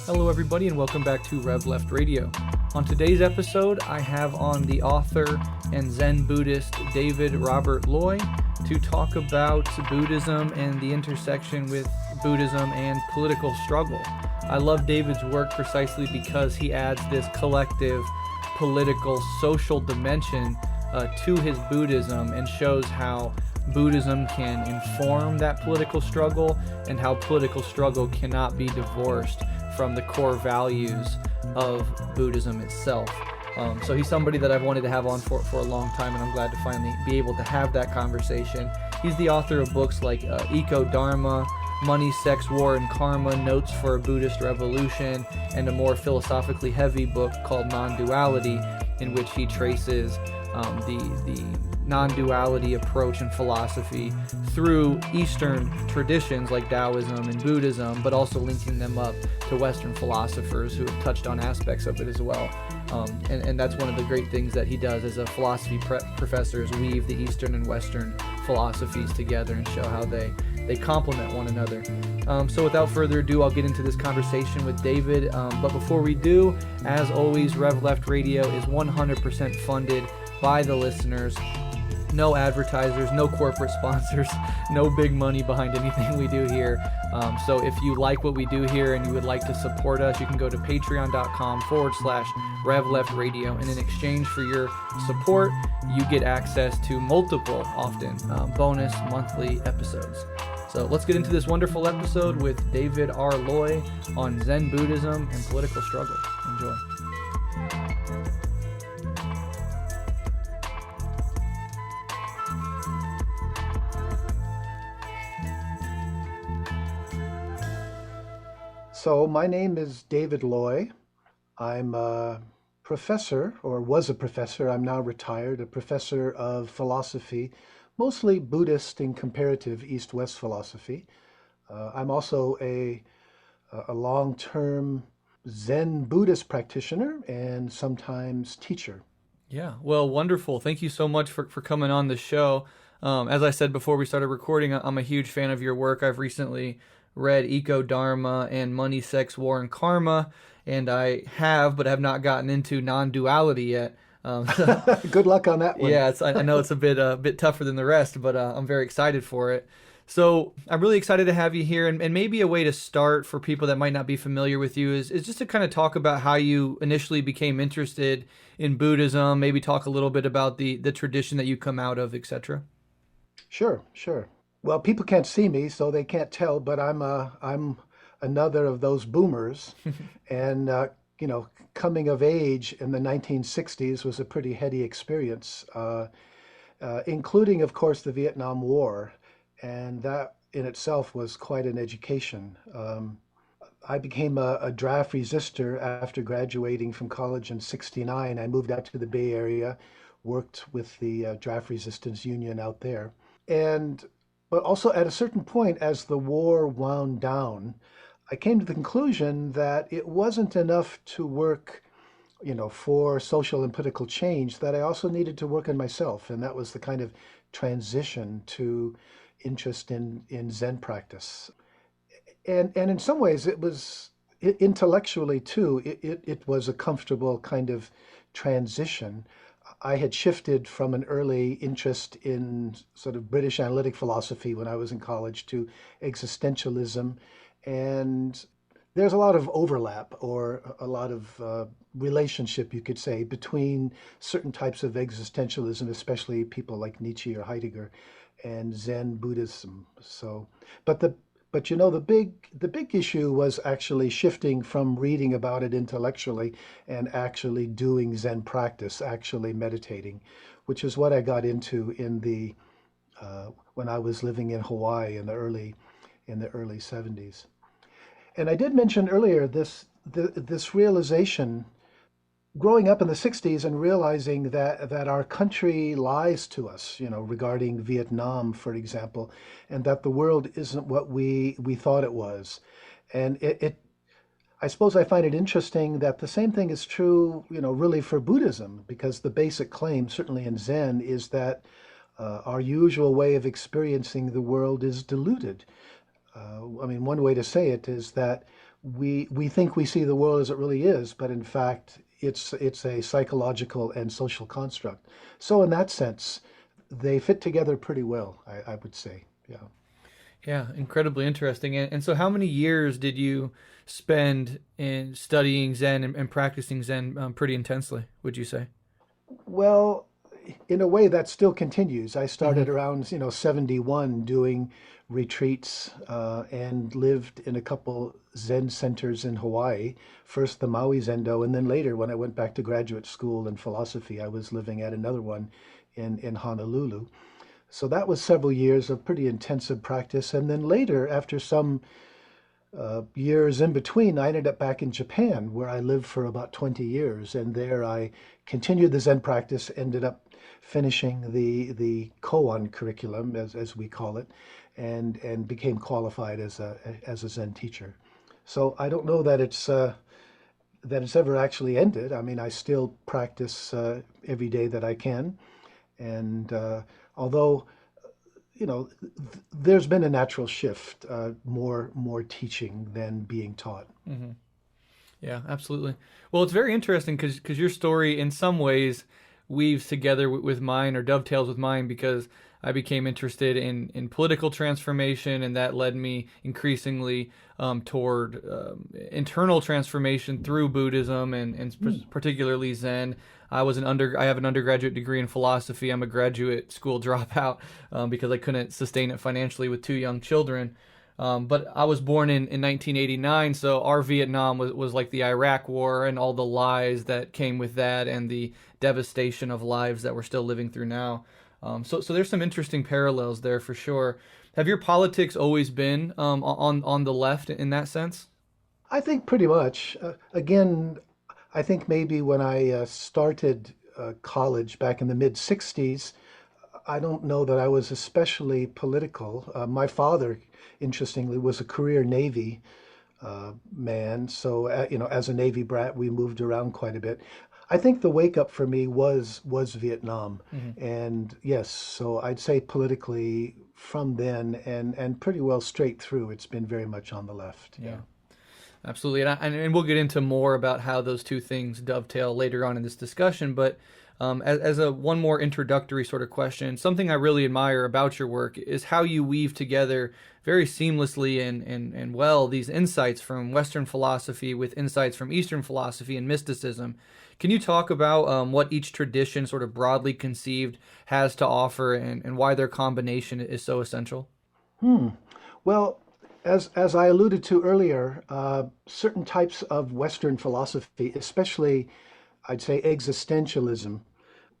Hello, everybody, and welcome back to Rev Left Radio. On today's episode, I have on the author and Zen Buddhist David Robert Loy to talk about Buddhism and the intersection with Buddhism and political struggle. I love David's work precisely because he adds this collective, political, social dimension to his Buddhism and shows how Buddhism can inform that political struggle and how political struggle cannot be divorced from the core values of Buddhism itself. So he's somebody that I've wanted to have on for a long time, and I'm glad to finally be able to have that conversation. He's the author of books like Eco-dharma, Money, Sex, War, and Karma, Notes for a Buddhist Revolution, and a more philosophically heavy book called Non-Duality, in which he traces the non-duality approach and philosophy through Eastern traditions like Taoism and Buddhism, but also linking them up to Western philosophers who have touched on aspects of it as well. And that's one of the great things that he does as a philosophy professor, is weave the Eastern and Western philosophies together and show how they complement one another. So without further ado, I'll get into this conversation with David. But before we do, as always, Rev Left Radio is 100% funded by the listeners. No advertisers, no corporate sponsors, no big money behind anything we do here. So if you like what we do here and you would like to support us, you can go to patreon.com/RevLeftRadio. And in exchange for your support, you get access to multiple, often bonus monthly episodes. So let's get into this wonderful episode with David R. Loy on Zen Buddhism and political struggle. Enjoy. So my name is David Loy. I'm a professor, or was a professor, I'm now retired, a professor of philosophy, mostly Buddhist and comparative East-West philosophy. I'm also a long-term Zen Buddhist practitioner and sometimes teacher. Yeah, well, wonderful. Thank you so much for coming on the show. As I said before we started recording, I'm a huge fan of your work. I've recently read Eco-dharma and Money, Sex, War, and Karma, and I have, but have not gotten into non-duality yet. Good luck on that one. Yeah, I know it's a bit tougher than the rest, but I'm very excited for it. So I'm really excited to have you here, and maybe a way to start for people that might not be familiar with you is just to kind of talk about how you initially became interested in Buddhism, maybe talk a little bit about the tradition that you come out of, etc. Sure. Well, people can't see me, so they can't tell, but I'm another of those boomers. And, coming of age in the 1960s was a pretty heady experience, including, of course, the Vietnam War. And that in itself was quite an education. I became a draft resistor after graduating from college in '69. I moved out to the Bay Area, worked with the draft resistance union out there. But also at a certain point, as the war wound down, I came to the conclusion that it wasn't enough to work, for social and political change, that I also needed to work on myself. And that was the kind of transition to interest in Zen practice. And in some ways, it was intellectually too, it was a comfortable kind of transition. I had shifted from an early interest in sort of British analytic philosophy when I was in college to existentialism. And there's a lot of overlap, or a lot of relationship, you could say, between certain types of existentialism, especially people like Nietzsche or Heidegger, and Zen Buddhism. So, but the big issue was actually shifting from reading about it intellectually and actually doing Zen practice, actually meditating, which is what I got into when I was living in Hawaii in the early '70s. And I did mention earlier this realization, growing up in the '60s and realizing that our country lies to us, regarding Vietnam, for example, and that the world isn't what we thought it was. And I suppose I find it interesting that the same thing is true, really for Buddhism, because the basic claim, certainly in Zen, is that our usual way of experiencing the world is diluted. One way to say it is that we think we see the world as it really is, but in fact, it's a psychological and social construct. So in that sense, they fit together pretty well, I would say. Yeah. Yeah, incredibly interesting. And so, how many years did you spend in studying Zen and practicing Zen pretty intensely, would you say? Well, in a way, that still continues. I Hmm. started around, 71 doing retreats and lived in a couple Zen centers in Hawaii. First the Maui Zendo, and then later, when I went back to graduate school in philosophy, I was living at another one in Honolulu. So that was several years of pretty intensive practice. And then later, after some years in between, I ended up back in Japan, where I lived for about 20 years. And there I continued the Zen practice, ended up finishing the koan curriculum, as we call it, and became qualified as a Zen teacher. So I don't know that it's ever actually ended. I mean, I still practice every day that I can, and although there's been a natural shift, more teaching than being taught. Hmm. Yeah, absolutely. Well, it's very interesting because your story, in some ways, weaves together with mine or dovetails with mine because I became interested in political transformation, and that led me increasingly toward internal transformation through Buddhism and particularly Zen. I have an undergraduate degree in philosophy. I'm a graduate school dropout because I couldn't sustain it financially with two young children. But I was born in 1989, so our Vietnam was like the Iraq War and all the lies that came with that and the devastation of lives that we're still living through now. So there's some interesting parallels there for sure. Have your politics always been on the left in that sense? I think pretty much. Again, I think maybe when I started college back in the mid 60s, I don't know that I was especially political. My father, interestingly, was a career Navy man. So, as a Navy brat, we moved around quite a bit. I think the wake up for me was Vietnam, Hmm. and yes, so I'd say politically from then and pretty well straight through, it's been very much on the left. Yeah. Yeah. Absolutely, and we'll get into more about how those two things dovetail later on in this discussion. But as a one more introductory sort of question, something I really admire about your work is how you weave together very seamlessly and well these insights from Western philosophy with insights from Eastern philosophy and mysticism. Can you talk about what each tradition, sort of broadly conceived, has to offer and why their combination is so essential? Hmm. Well, as I alluded to earlier, certain types of Western philosophy, especially I'd say existentialism,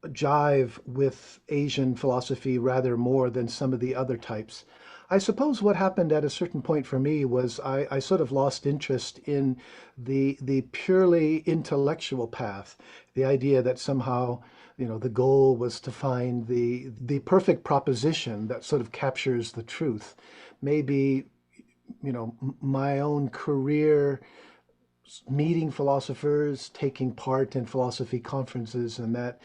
jive with Asian philosophy rather more than some of the other types. I suppose what happened at a certain point for me was I sort of lost interest in the purely intellectual path, the idea that somehow, the goal was to find the perfect proposition that sort of captures the truth. Maybe, my own career meeting philosophers, taking part in philosophy conferences, and that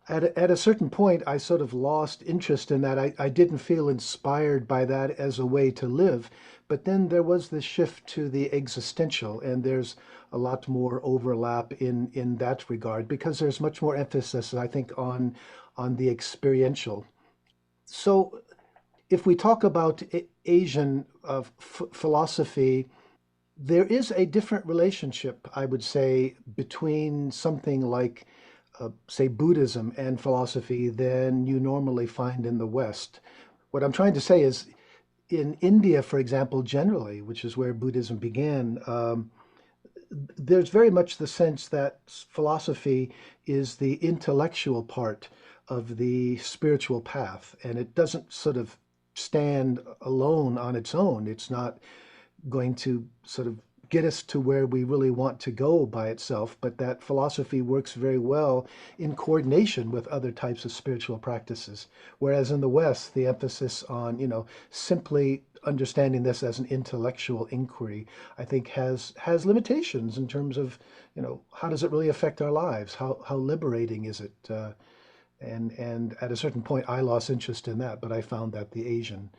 at a certain point, I sort of lost interest in that. I didn't feel inspired by that as a way to live. But then there was this shift to the existential, and there's a lot more overlap in that regard because there's much more emphasis, I think, on the experiential. So if we talk about Asian philosophy, there is a different relationship, I would say, between something like, say, Buddhism and philosophy than you normally find in the West. What I'm trying to say is, in India, for example, generally, which is where Buddhism began, there's very much the sense that philosophy is the intellectual part of the spiritual path, and it doesn't sort of stand alone on its own. It's not going to sort of get us to where we really want to go by itself, but that philosophy works very well in coordination with other types of spiritual practices. Whereas in the West, the emphasis on, simply understanding this as an intellectual inquiry, I think has limitations in terms of, how does it really affect our lives? How liberating is it? And at a certain point, I lost interest in that, but I found that the Asian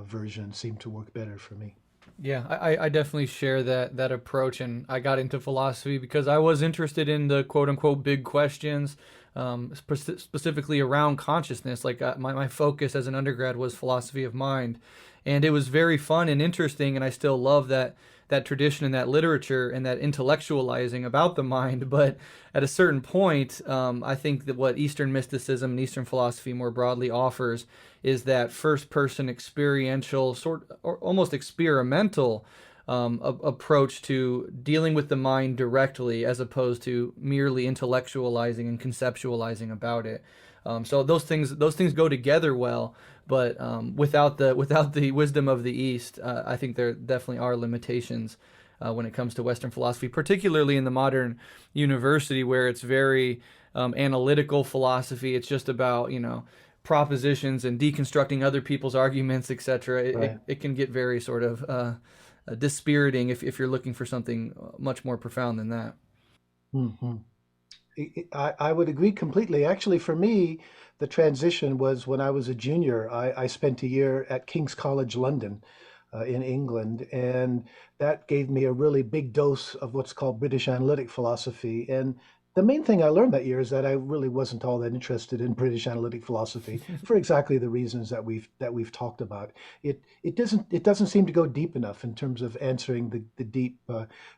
version seemed to work better for me. Yeah, I definitely share that approach, and I got into philosophy because I was interested in the quote unquote big questions, specifically around consciousness. Like my focus as an undergrad was philosophy of mind, and it was very fun and interesting, and I still love that tradition and that literature and that intellectualizing about the mind. But at a certain point, I think that what Eastern mysticism and Eastern philosophy more broadly offers is that first person experiential, sort or almost experimental approach to dealing with the mind directly, as opposed to merely intellectualizing and conceptualizing about it. So those things go together well, but without the wisdom of the East, I think there definitely are limitations when it comes to Western philosophy, particularly in the modern university where it's very analytical philosophy. It's just about propositions and deconstructing other people's arguments, etc. It, Right. it, it can get very sort of dispiriting if you're looking for something much more profound than that. Hmm. I would agree completely. Actually, for me, the transition was when I was a junior. I spent a year at King's College London in England, and that gave me a really big dose of what's called British analytic philosophy. And the main thing I learned that year is that I really wasn't all that interested in British analytic philosophy for exactly the reasons that we've talked about. It doesn't seem to go deep enough in terms of answering the deep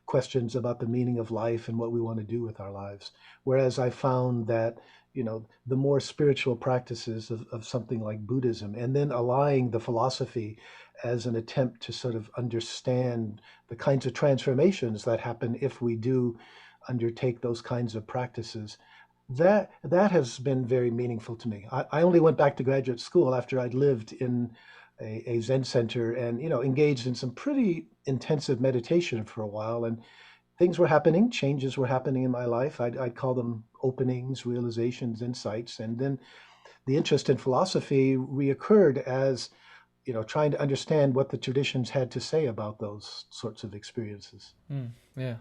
questions about the meaning of life and what we want to do with our lives. Whereas I found that, the more spiritual practices of something like Buddhism, and then allying the philosophy as an attempt to sort of understand the kinds of transformations that happen if we do undertake those kinds of practices. That has been very meaningful to me. I only went back to graduate school after I'd lived in a Zen center and engaged in some pretty intensive meditation for a while, and things were happening, changes were happening in my life. I'd call them openings, realizations, insights. And then the interest in philosophy reoccurred as, trying to understand what the traditions had to say about those sorts of experiences. Yeah.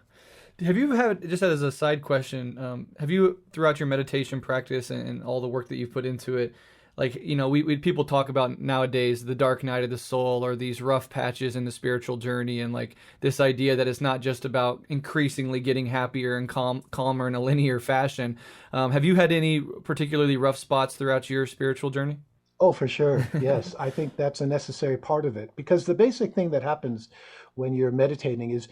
Have you had, just as a side question, have you, throughout your meditation practice and all the work that you've put into it, like, we people talk about nowadays the dark night of the soul or these rough patches in the spiritual journey, and like this idea that it's not just about increasingly getting happier and calmer in a linear fashion. Have you had any particularly rough spots throughout your spiritual journey? Oh, for sure. Yes. I think that's a necessary part of it because the basic thing that happens when you're meditating is,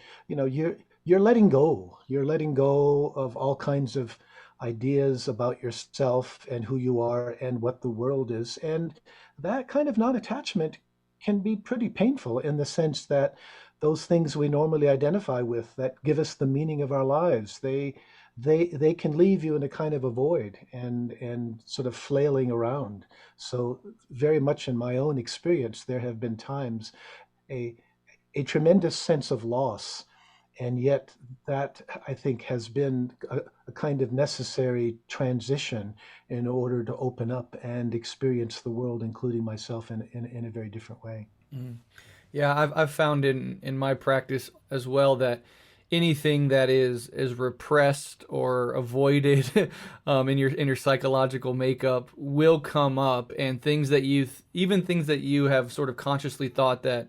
you're letting go. You're letting go of all kinds of ideas about yourself and who you are and what the world is. And that kind of non-attachment can be pretty painful in the sense that those things we normally identify with that give us the meaning of our lives, they can leave you in a kind of a void and sort of flailing around. So very much in my own experience, there have been times a a tremendous sense of loss, and yet that I think has been a kind of necessary transition in order to open up and experience the world, including myself, in a very different way. Yeah, I've found in my practice as well that anything that is repressed or avoided in your psychological makeup will come up, and things that even things that you have sort of consciously thought that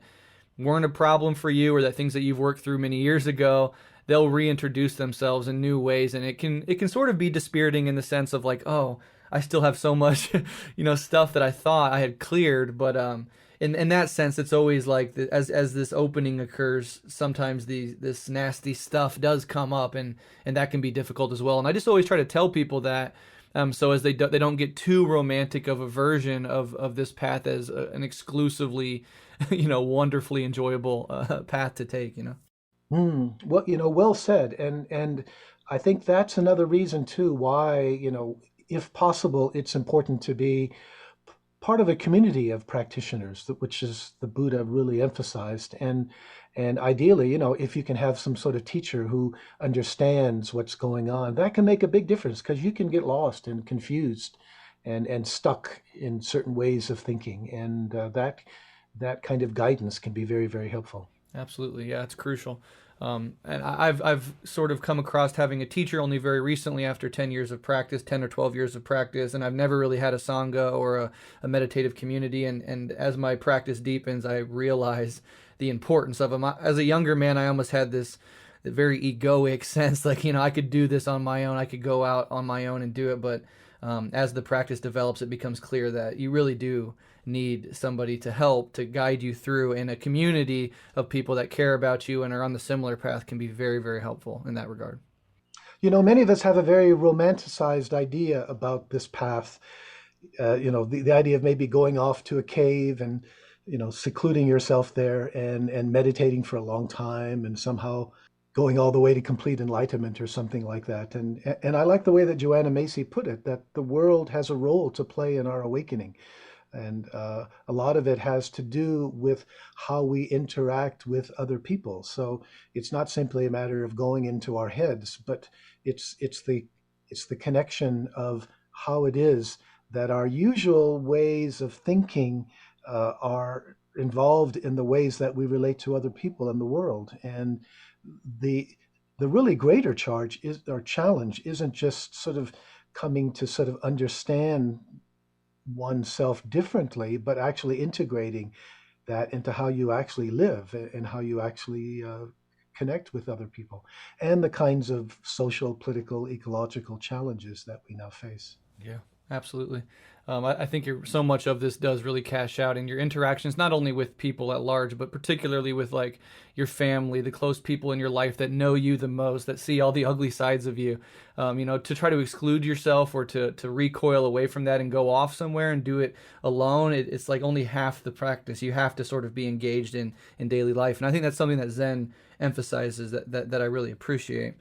weren't a problem for you, or that things that you've worked through many years ago, they'll reintroduce themselves in new ways, and it can sort of be dispiriting in the sense of like, oh, I still have so much stuff that I thought I had cleared, but in that sense, it's always like as this opening occurs, sometimes this nasty stuff does come up, and that can be difficult as well. And I just always try to tell people that, so as they don't get too romantic of a version of this path as an exclusively wonderfully enjoyable path to take. Well, well said. And I think that's another reason too why, if possible, it's important to be part of a community of practitioners, which is the Buddha really emphasized. And ideally, if you can have some sort of teacher who understands what's going on, that can make a big difference because you can get lost and confused and stuck in certain ways of thinking. And that kind of guidance can be very, very helpful. Absolutely, yeah, it's crucial. And I've sort of come across having a teacher only very recently after 10 years of practice, 10 or 12 years of practice, and I've never really had a sangha or a meditative community. And as my practice deepens, I realize the importance of them. As a younger man, I almost had this very egoic sense, like, I could do this on my own. I could go out on my own and do it. But as the practice develops, it becomes clear that you really do need somebody to help, to guide you through, and a community of people that care about you and are on the similar path can be very, very helpful in that regard. Many of us have a very romanticized idea about this path. The idea of maybe going off to a cave and, secluding yourself there and meditating for a long time and somehow going all the way to complete enlightenment or something like that. And I like the way that Joanna Macy put it, that the world has a role to play in our awakening. And a lot of it has to do with how we interact with other people. So it's not simply a matter of going into our heads, but it's the connection of how it is that our usual ways of thinking are involved in the ways that we relate to other people in the world. And the the really greater charge is or challenge isn't just sort of coming to sort of understand oneself differently, but actually integrating that into how you actually live and how you actually connect with other people and the kinds of social, political, ecological challenges that we now face. Yeah, absolutely. I think so much of this does really cash out in your interactions, not only with people at large, but particularly with like your family, the close people in your life that know you the most, that see all the ugly sides of you. To try to exclude yourself or to recoil away from that and go off somewhere and do it alone, it's like only half the practice. You have to sort of be engaged in daily life. And I think that's something that Zen emphasizes that I really appreciate.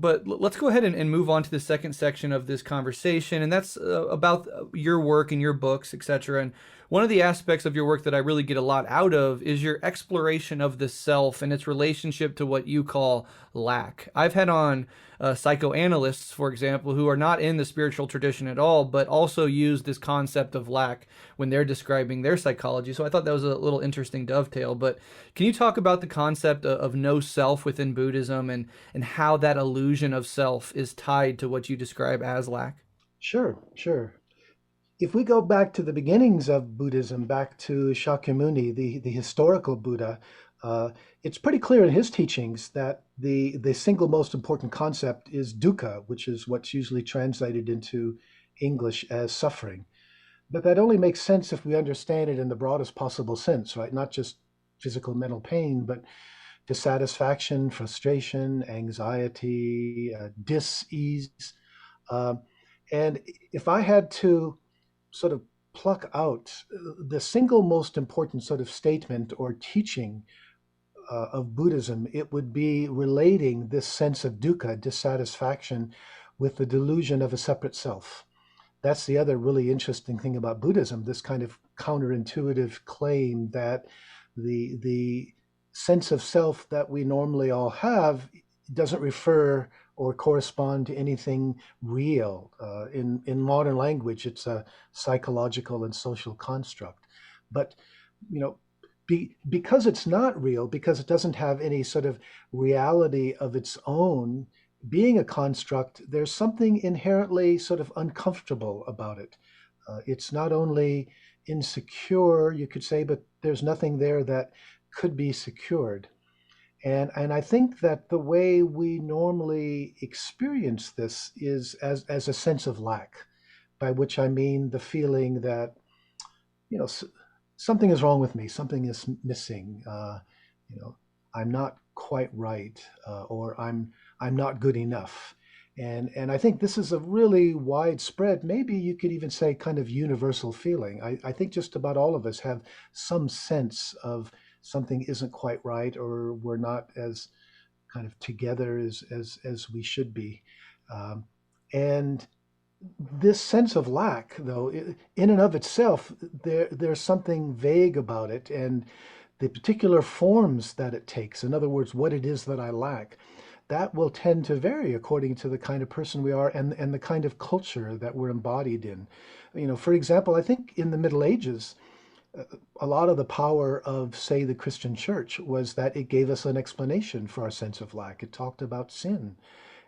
But let's go ahead and move on to the second section of this conversation, and that's about your work and your books, etc. And one of the aspects of your work that I really get a lot out of is your exploration of the self and its relationship to what you call lack. I've had on psychoanalysts, for example, who are not in the spiritual tradition at all, but also use this concept of lack when they're describing their psychology. So I thought that was a little interesting dovetail. But can you talk about the concept of no self within Buddhism and how that illusion of self is tied to what you describe as lack? Sure, sure. If we go back to the beginnings of Buddhism, back to Shakyamuni, the historical Buddha, it's pretty clear in his teachings that the single most important concept is dukkha, which is what's usually translated into English as suffering. But that only makes sense if we understand it in the broadest possible sense, right? Not just physical mental pain, but dissatisfaction, frustration, anxiety, dis-ease. Uh, and if I had to sort of pluck out the single most important sort of statement or teaching of Buddhism, it would be relating this sense of dukkha, dissatisfaction, with the delusion of a separate self. That's the other really interesting thing about Buddhism, this kind of counterintuitive claim that the sense of self that we normally all have doesn't refer or correspond to anything real. In modern language, it's a psychological and social construct. But you know, because it's not real, because it doesn't have any sort of reality of its own, being a construct, there's something inherently sort of uncomfortable about it. It's not only insecure, you could say, but there's nothing there that could be secured. And I think that the way we normally experience this is as a sense of lack, by which I mean the feeling that, something is wrong with me, something is missing, you know, I'm not quite right, or I'm not good enough. And I think this is a really widespread, maybe you could even say kind of universal feeling. I think just about all of us have some sense of something isn't quite right, or we're not as kind of together as we should be. And this sense of lack, though, in and of itself, there's something vague about it, and the particular forms that it takes, in other words, what it is that I lack, that will tend to vary according to the kind of person we are and the kind of culture that we're embodied in. For example, I think in the Middle Ages, a lot of the power of, say, the Christian church was that it gave us an explanation for our sense of lack. It talked about sin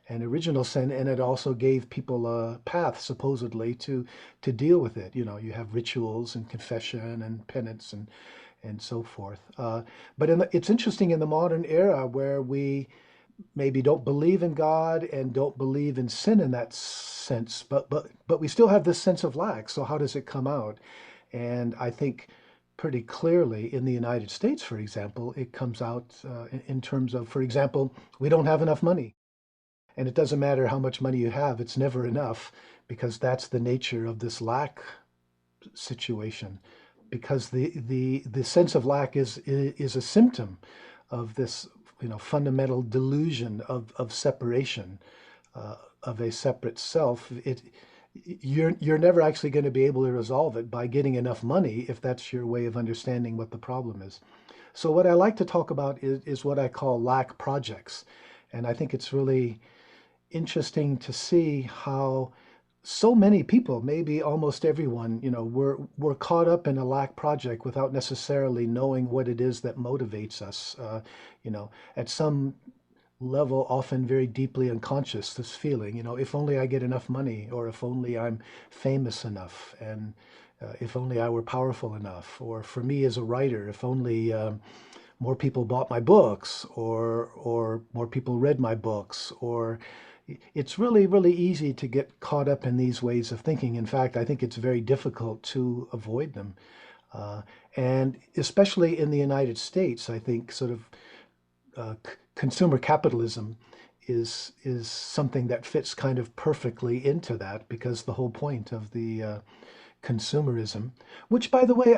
and original sin, and it also gave people a path, supposedly, to deal with it. You have rituals and confession and penance and so forth. But it's interesting in the modern era where we maybe don't believe in God and don't believe in sin in that sense, but we still have this sense of lack. So how does it come out? And I think pretty clearly in the United States, for example, it comes out in terms of, for example, we don't have enough money. And it doesn't matter how much money you have, it's never enough because that's the nature of this lack situation. Because the sense of lack is a symptom of this fundamental delusion of separation, of a separate self. You're never actually going to be able to resolve it by getting enough money if that's your way of understanding what the problem is. So what I like to talk about is what I call lack projects. And I think it's really interesting to see how so many people, maybe almost everyone, we're caught up in a lack project without necessarily knowing what it is that motivates us. At some level, often very deeply unconscious, this feeling, if only I get enough money, or if only I'm famous enough, and if only I were powerful enough, or for me as a writer, if only more people bought my books, or more people read my books, or it's really, really easy to get caught up in these ways of thinking. In fact, I think it's very difficult to avoid them. And especially in the United States, I think sort of consumer capitalism is something that fits kind of perfectly into that, because the whole point of the consumerism, which, by the way,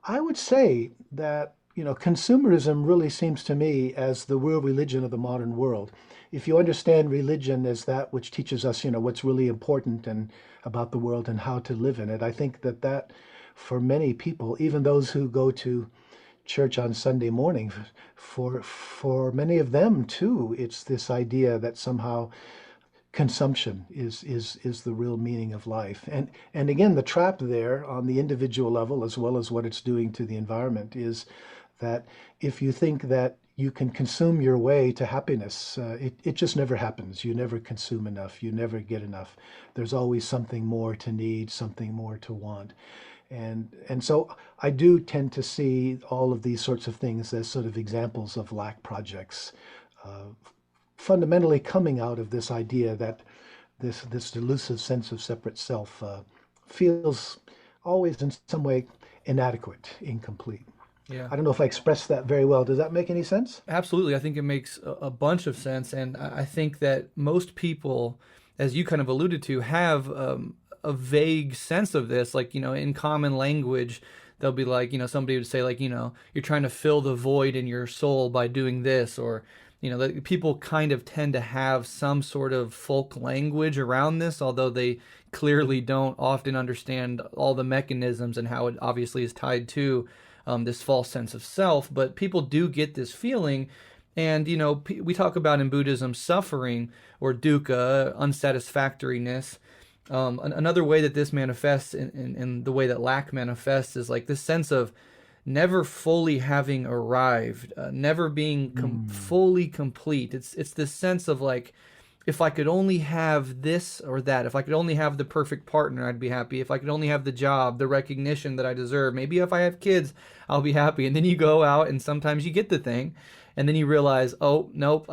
I would say that consumerism really seems to me as the real religion of the modern world. If you understand religion as that which teaches us, what's really important and about the world and how to live in it, I think that for many people, even those who go to church on Sunday morning, for many of them too, it's this idea that somehow consumption is the real meaning of life. And again, the trap there on the individual level, as well as what it's doing to the environment, is that if you think that you can consume your way to happiness, it just never happens. You never consume enough. You never get enough. There's always something more to need, something more to want. And so I do tend to see all of these sorts of things as sort of examples of lack projects, fundamentally coming out of this idea that this delusive sense of separate self feels always in some way inadequate, incomplete. Yeah. I don't know if I expressed that very well. Does that make any sense? Absolutely. I think it makes a bunch of sense. And I think that most people, as you kind of alluded to, have a vague sense of this. Like, in common language, they'll be like, somebody would say, like, you're trying to fill the void in your soul by doing this, or, that people kind of tend to have some sort of folk language around this, although they clearly don't often understand all the mechanisms and how it obviously is tied to this false sense of self. But people do get this feeling. And, we talk about in Buddhism suffering, or dukkha, unsatisfactoriness. Another way that this manifests in the way that lack manifests is like this sense of never fully having arrived, never being fully complete. It's this sense of like, if I could only have this or that, if I could only have the perfect partner, I'd be happy. If I could only have the job, the recognition that I deserve, maybe if I have kids, I'll be happy. And then you go out and sometimes you get the thing, and then you realize, oh, nope,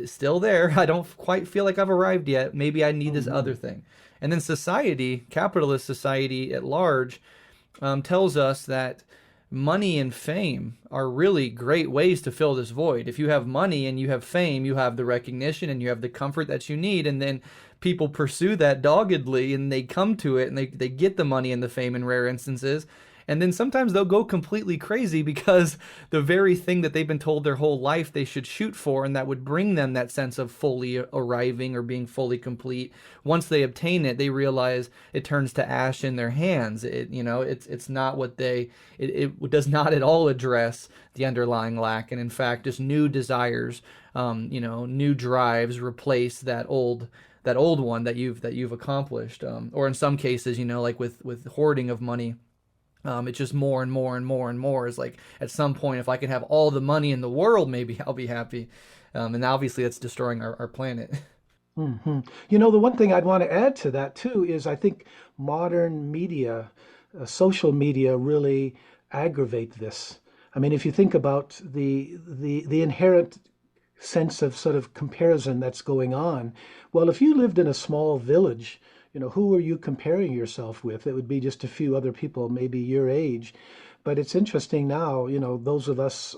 still there. I don't quite feel like I've arrived yet. Maybe I need this other thing. And then society, capitalist society at large, tells us that money and fame are really great ways to fill this void. If you have money and you have fame, you have the recognition and you have the comfort that you need. And then people pursue that doggedly, and they come to it, and they get the money and the fame in rare instances. And then sometimes they'll go completely crazy because the very thing that they've been told their whole life they should shoot for, and that would bring them that sense of fully arriving or being fully complete, once they obtain it, they realize it turns to ash in their hands. It's not what it does not at all address the underlying lack. And in fact, just new desires, new drives replace that old one that you've accomplished. Or in some cases, like with hoarding of money, it's just more and more and more and more. It's like, at some point, if I can have all the money in the world, maybe I'll be happy. And obviously that's destroying our planet. hmm The one thing I'd want to add to that too is I think modern media, social media, really aggravate this. I mean, if you think about the inherent sense of sort of comparison that's going on, well, if you lived in a small village, who are you comparing yourself with? It would be just a few other people, maybe your age. But it's interesting now, those of us,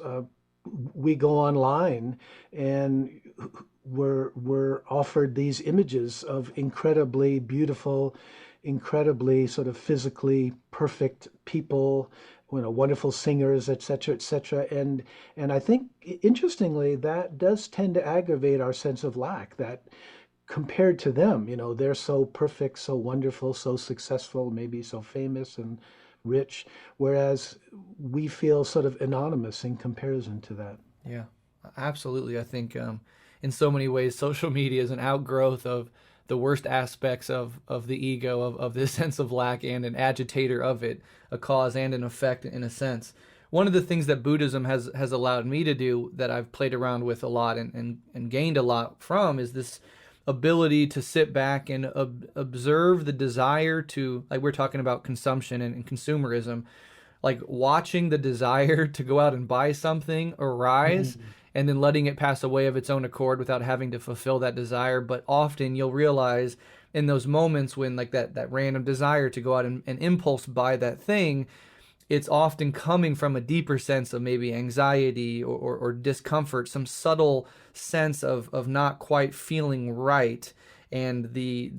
we go online and we're offered these images of incredibly beautiful, incredibly sort of physically perfect people, wonderful singers, et cetera, et cetera. And I think interestingly, that does tend to aggravate our sense of lack, that compared to them, they're so perfect, so wonderful, so successful, maybe so famous and rich, whereas we feel sort of anonymous in comparison to that. Yeah, absolutely. I think in so many ways, social media is an outgrowth of the worst aspects of the ego, of this sense of lack, and an agitator of it, a cause and an effect in a sense. One of the things that Buddhism has allowed me to do, that I've played around with a lot and gained a lot from, is this ability to sit back and observe the desire to, like we're talking about consumption and consumerism, like watching the desire to go out and buy something arise Mhm. and then letting it pass away of its own accord without having to fulfill that desire. But often you'll realize in those moments when like that random desire to go out and impulse buy that thing, it's often coming from a deeper sense of maybe anxiety or discomfort, some subtle sense of not quite feeling right. And the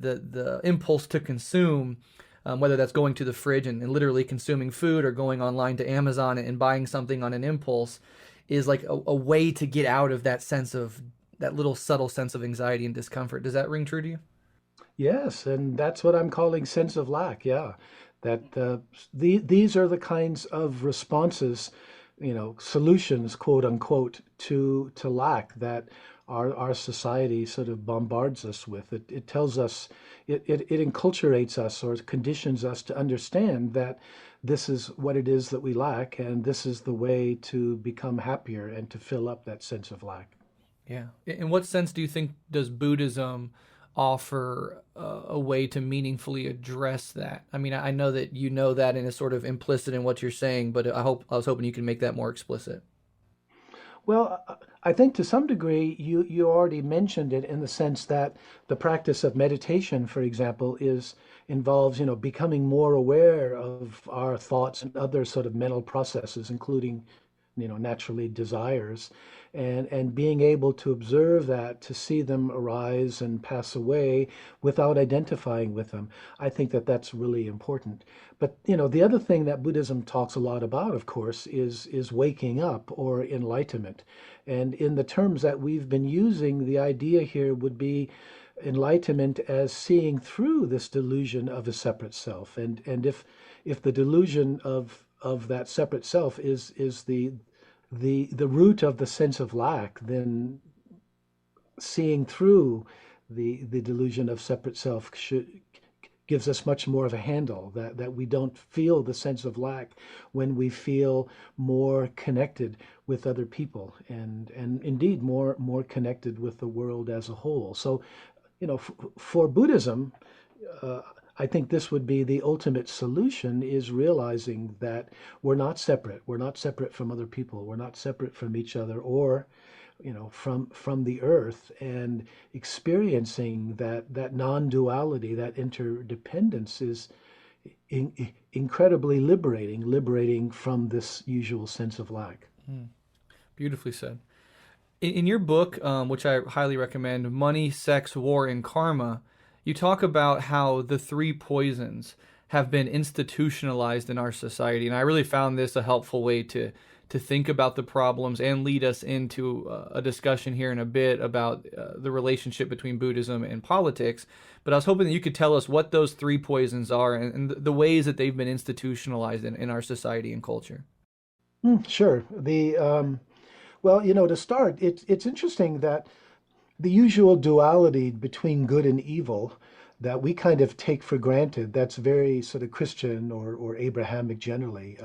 impulse to consume, whether that's going to the fridge and literally consuming food, or going online to Amazon and buying something on an impulse, is like a way to get out of that sense of that little subtle sense of anxiety and discomfort. Does that ring true to you? Yes, and that's what I'm calling sense of lack. Yeah, that these are the kinds of responses, solutions, quote unquote, to lack that our society sort of bombards us with. It tells us, it enculturates us or conditions us to understand that this is what it is that we lack, and this is the way to become happier and to fill up that sense of lack. Yeah. In what sense do you think does Buddhism offer a way to meaningfully address that? I mean, I know that you know that and is sort of implicit in what you're saying, but I was hoping you can make that more explicit. Well, I think to some degree you already mentioned it in the sense that the practice of meditation, for example, is involves, becoming more aware of our thoughts and other sort of mental processes, including, naturally desires, and being able to observe that, to see them arise and pass away without identifying with them. I think that that's really important. But the other thing that Buddhism talks a lot about, of course, is waking up or enlightenment. And in the terms that we've been using, the idea here would be enlightenment as seeing through this delusion of a separate self. And if the delusion of that separate self is the root of the sense of lack, then seeing through the delusion of separate self gives us much more of a handle, that we don't feel the sense of lack when we feel more connected with other people, and indeed more connected with the world as a whole. So, for Buddhism, uh, I think this would be the ultimate solution, is realizing that we're not separate. We're not separate from other people. We're not separate from each other, or from the earth, and experiencing that non-duality, that interdependence is incredibly liberating from this usual sense of lack. Hmm. Beautifully said. In your book, which I highly recommend, Money, Sex, War, and Karma, you talk about how the three poisons have been institutionalized in our society. And I really found this a helpful way to think about the problems and lead us into a discussion here in a bit about the relationship between Buddhism and politics. But I was hoping that you could tell us what those three poisons are, and the ways that they've been institutionalized in our society and culture. Sure. Well, to start, it's interesting that the usual duality between good and evil that we kind of take for granted, that's very sort of Christian or Abrahamic generally,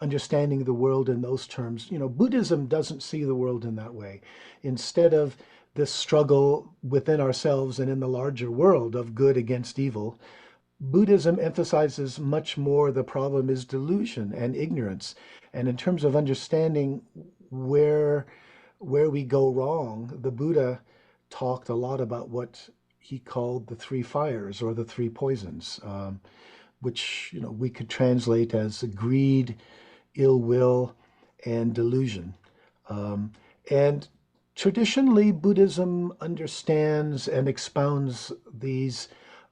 understanding the world in those terms. Buddhism doesn't see the world in that way. Instead of this struggle within ourselves and in the larger world of good against evil, Buddhism emphasizes much more the problem is delusion and ignorance. And in terms of understanding where where we go wrong, the Buddha talked a lot about what he called the three fires or the three poisons, which we could translate as greed, ill will, and delusion. Um, and traditionally, Buddhism understands and expounds these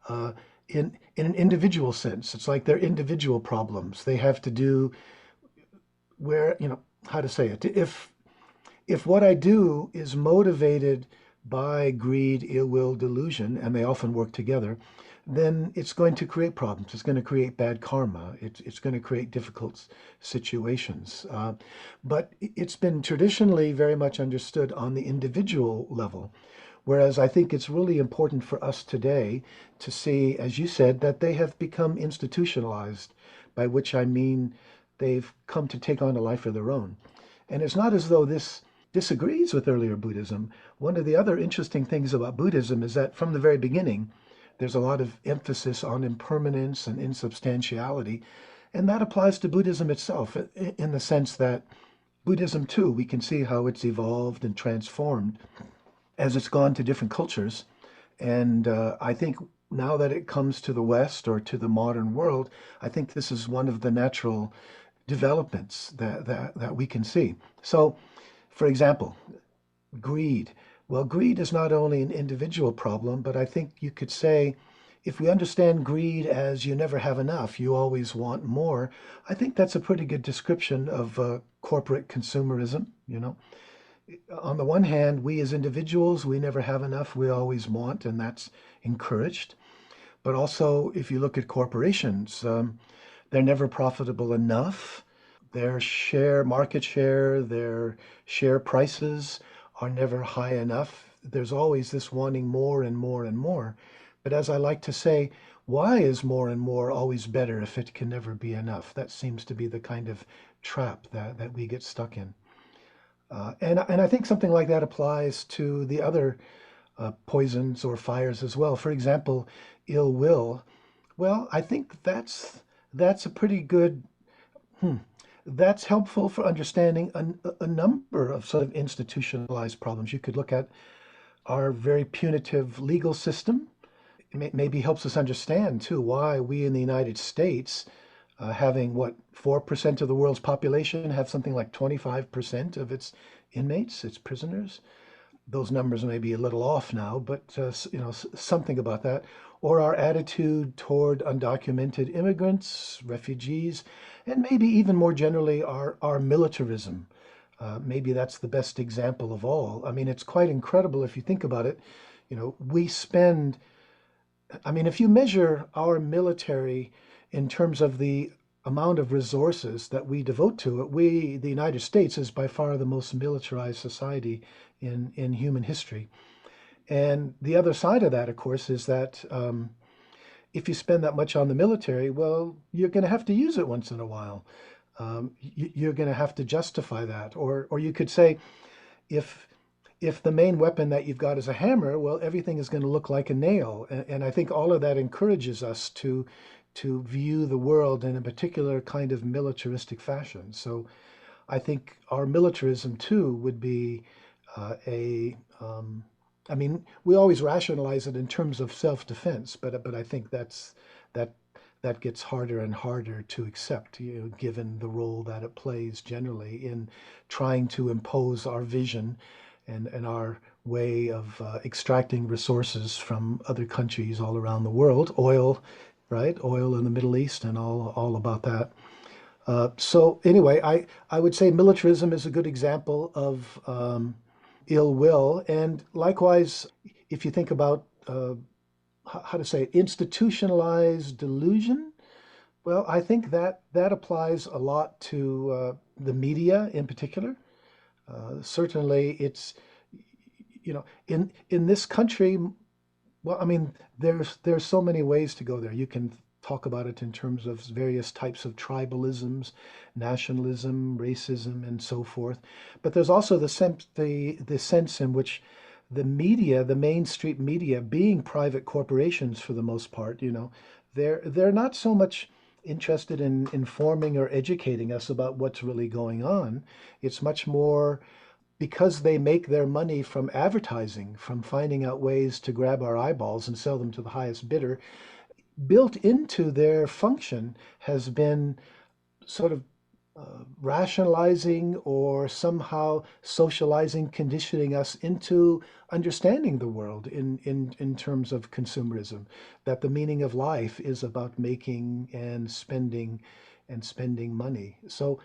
uh, in an individual sense. It's like they're individual problems. They have to do where, how to say it. If what I do is motivated by greed, ill will, delusion, and they often work together, then it's going to create problems. It's going to create bad karma. It's going to create difficult situations. But it's been traditionally very much understood on the individual level. Whereas I think it's really important for us today to see, as you said, that they have become institutionalized, by which I mean they've come to take on a life of their own. And it's not as though this disagrees with earlier Buddhism. One of the other interesting things about Buddhism is that from the very beginning, there's a lot of emphasis on impermanence and insubstantiality. And that applies to Buddhism itself in the sense that Buddhism, too, we can see how it's evolved and transformed as it's gone to different cultures. And I think now that it comes to the West or to the modern world, I think this is one of the natural developments that we can see. So, for example, greed. Well, greed is not only an individual problem, but I think you could say if we understand greed as you never have enough, you always want more, I think that's a pretty good description of corporate consumerism. On the one hand, we as individuals, we never have enough, we always want, and that's encouraged. But also, if you look at corporations, they're never profitable enough. Market share, their share prices are never high enough. There's always this wanting more and more and more. But as I like to say, why is more and more always better if it can never be enough? That seems to be the kind of trap that we get stuck in. And I think something like that applies to the other poisons or fires as well. For example, ill will. Well, I think that's a pretty good. Hmm, that's helpful for understanding a number of sort of institutionalized problems. You could look at our very punitive legal system. Maybe helps us understand too why we in the United States, having what 4% of the world's population, have something like 25% of its inmates, its prisoners. Those numbers may be a little off now, but something about that. Or our attitude toward undocumented immigrants, refugees, and maybe even more generally our militarism. Maybe that's the best example of all. I mean, it's quite incredible if you think about it. We spend, I mean, if you measure our military in terms of the amount of resources that we devote to it, the United States, is by far the most militarized society in human history. And the other side of that, of course, is that if you spend that much on the military, well, you're going to have to use it once in a while. You're going to have to justify that. Or you could say, if the main weapon that you've got is a hammer, well, everything is going to look like a nail. And I think all of that encourages us to view the world in a particular kind of militaristic fashion. So I think our militarism too would be I mean, we always rationalize it in terms of self-defense, but I think that that gets harder and harder to accept, given the role that it plays generally in trying to impose our vision and our way of extracting resources from other countries all around the world. Oil, right? Oil in the Middle East and all about that. So anyway, I would say militarism is a good example of ill will. And likewise, if you think about how to say it, institutionalized delusion, well, I think that applies a lot to the media in particular. Certainly, it's in this country. Well, I mean, there's so many ways to go there. You can talk about it in terms of various types of tribalisms, nationalism, racism, and so forth. But there's also the sense in which the media, the mainstream media, being private corporations for the most part, They're not so much interested in informing or educating us about what's really going on. It's much more because they make their money from advertising, from finding out ways to grab our eyeballs and sell them to the highest bidder. Built into their function has been sort of rationalizing or somehow socializing, conditioning us into understanding the world in terms of consumerism, that the meaning of life is about making and spending money. So,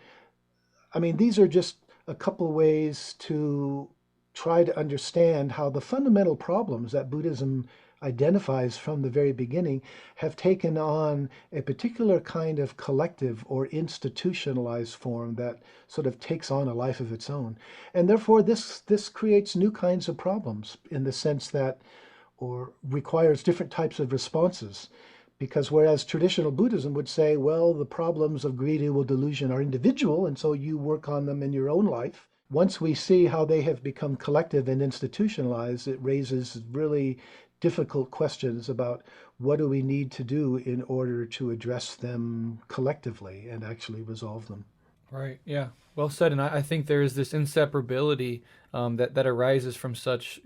I mean, these are just a couple ways to try to understand how the fundamental problems that Buddhism identifies from the very beginning have taken on a particular kind of collective or institutionalized form that sort of takes on a life of its own. And therefore, this creates new kinds of problems in the sense that, or requires different types of responses. Because whereas traditional Buddhism would say, well, the problems of greed, evil, delusion are individual, and so you work on them in your own life. Once we see how they have become collective and institutionalized, it raises really difficult questions about what do we need to do in order to address them collectively and actually resolve them. Right. Yeah. Well said. And I think there is this inseparability that arises from such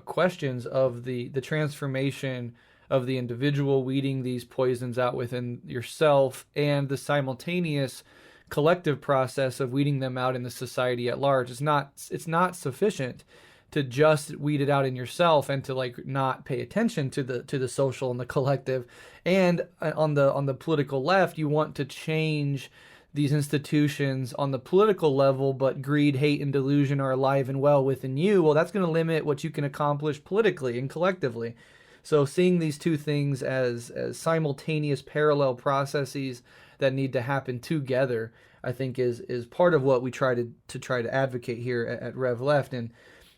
questions of the transformation of the individual, weeding these poisons out within yourself, and the simultaneous collective process of weeding them out in the society at large. It's not sufficient to just weed it out in yourself and to like not pay attention to the social and the collective. And on the political left, you want to change these institutions on the political level, but greed, hate, and delusion are alive and well within you. Well, that's going to limit what you can accomplish politically and collectively. So seeing these two things as simultaneous parallel processes that need to happen together, I think is part of what we try to advocate here at Rev Left. And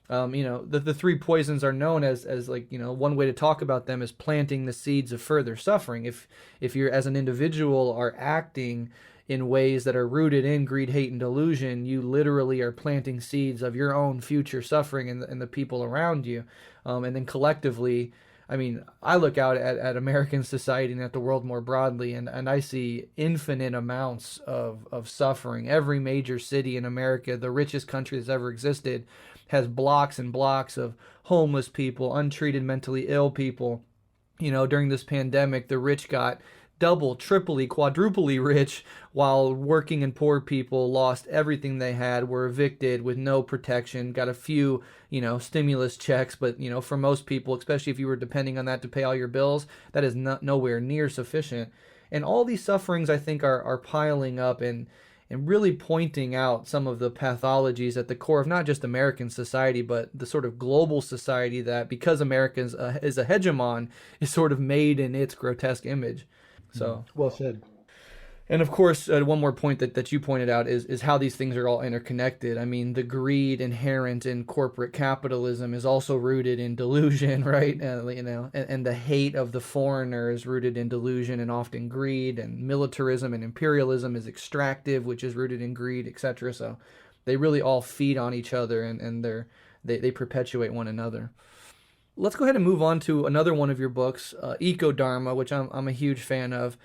the three poisons are known as like, one way to talk about them is planting the seeds of further suffering. If you're, as an individual, are acting in ways that are rooted in greed, hate, and delusion, you literally are planting seeds of your own future suffering and the people around you. And then collectively, I mean, I look out at American society and at the world more broadly, and I see infinite amounts of suffering. Every major city in America, the richest country that's ever existed, has blocks and blocks of homeless people, untreated mentally ill people. During this pandemic, the rich got double, triply, quadruply rich, while working and poor people lost everything they had, were evicted with no protection, got a few, stimulus checks, but, for most people, especially if you were depending on that to pay all your bills, that is nowhere near sufficient. And all these sufferings, I think, are piling up and really pointing out some of the pathologies at the core of not just American society, but the sort of global society that, because America is a hegemon, is sort of made in its grotesque image. So well said. And of course, one more point that you pointed out is how these things are all interconnected. I mean, the greed inherent in corporate capitalism is also rooted in delusion, right? And the hate of the foreigner is rooted in delusion and often greed. And militarism and imperialism is extractive, which is rooted in greed, etc. So they really all feed on each other, and they perpetuate one another. Let's go ahead and move on to another one of your books, Eco-dharma, which I'm a huge fan of.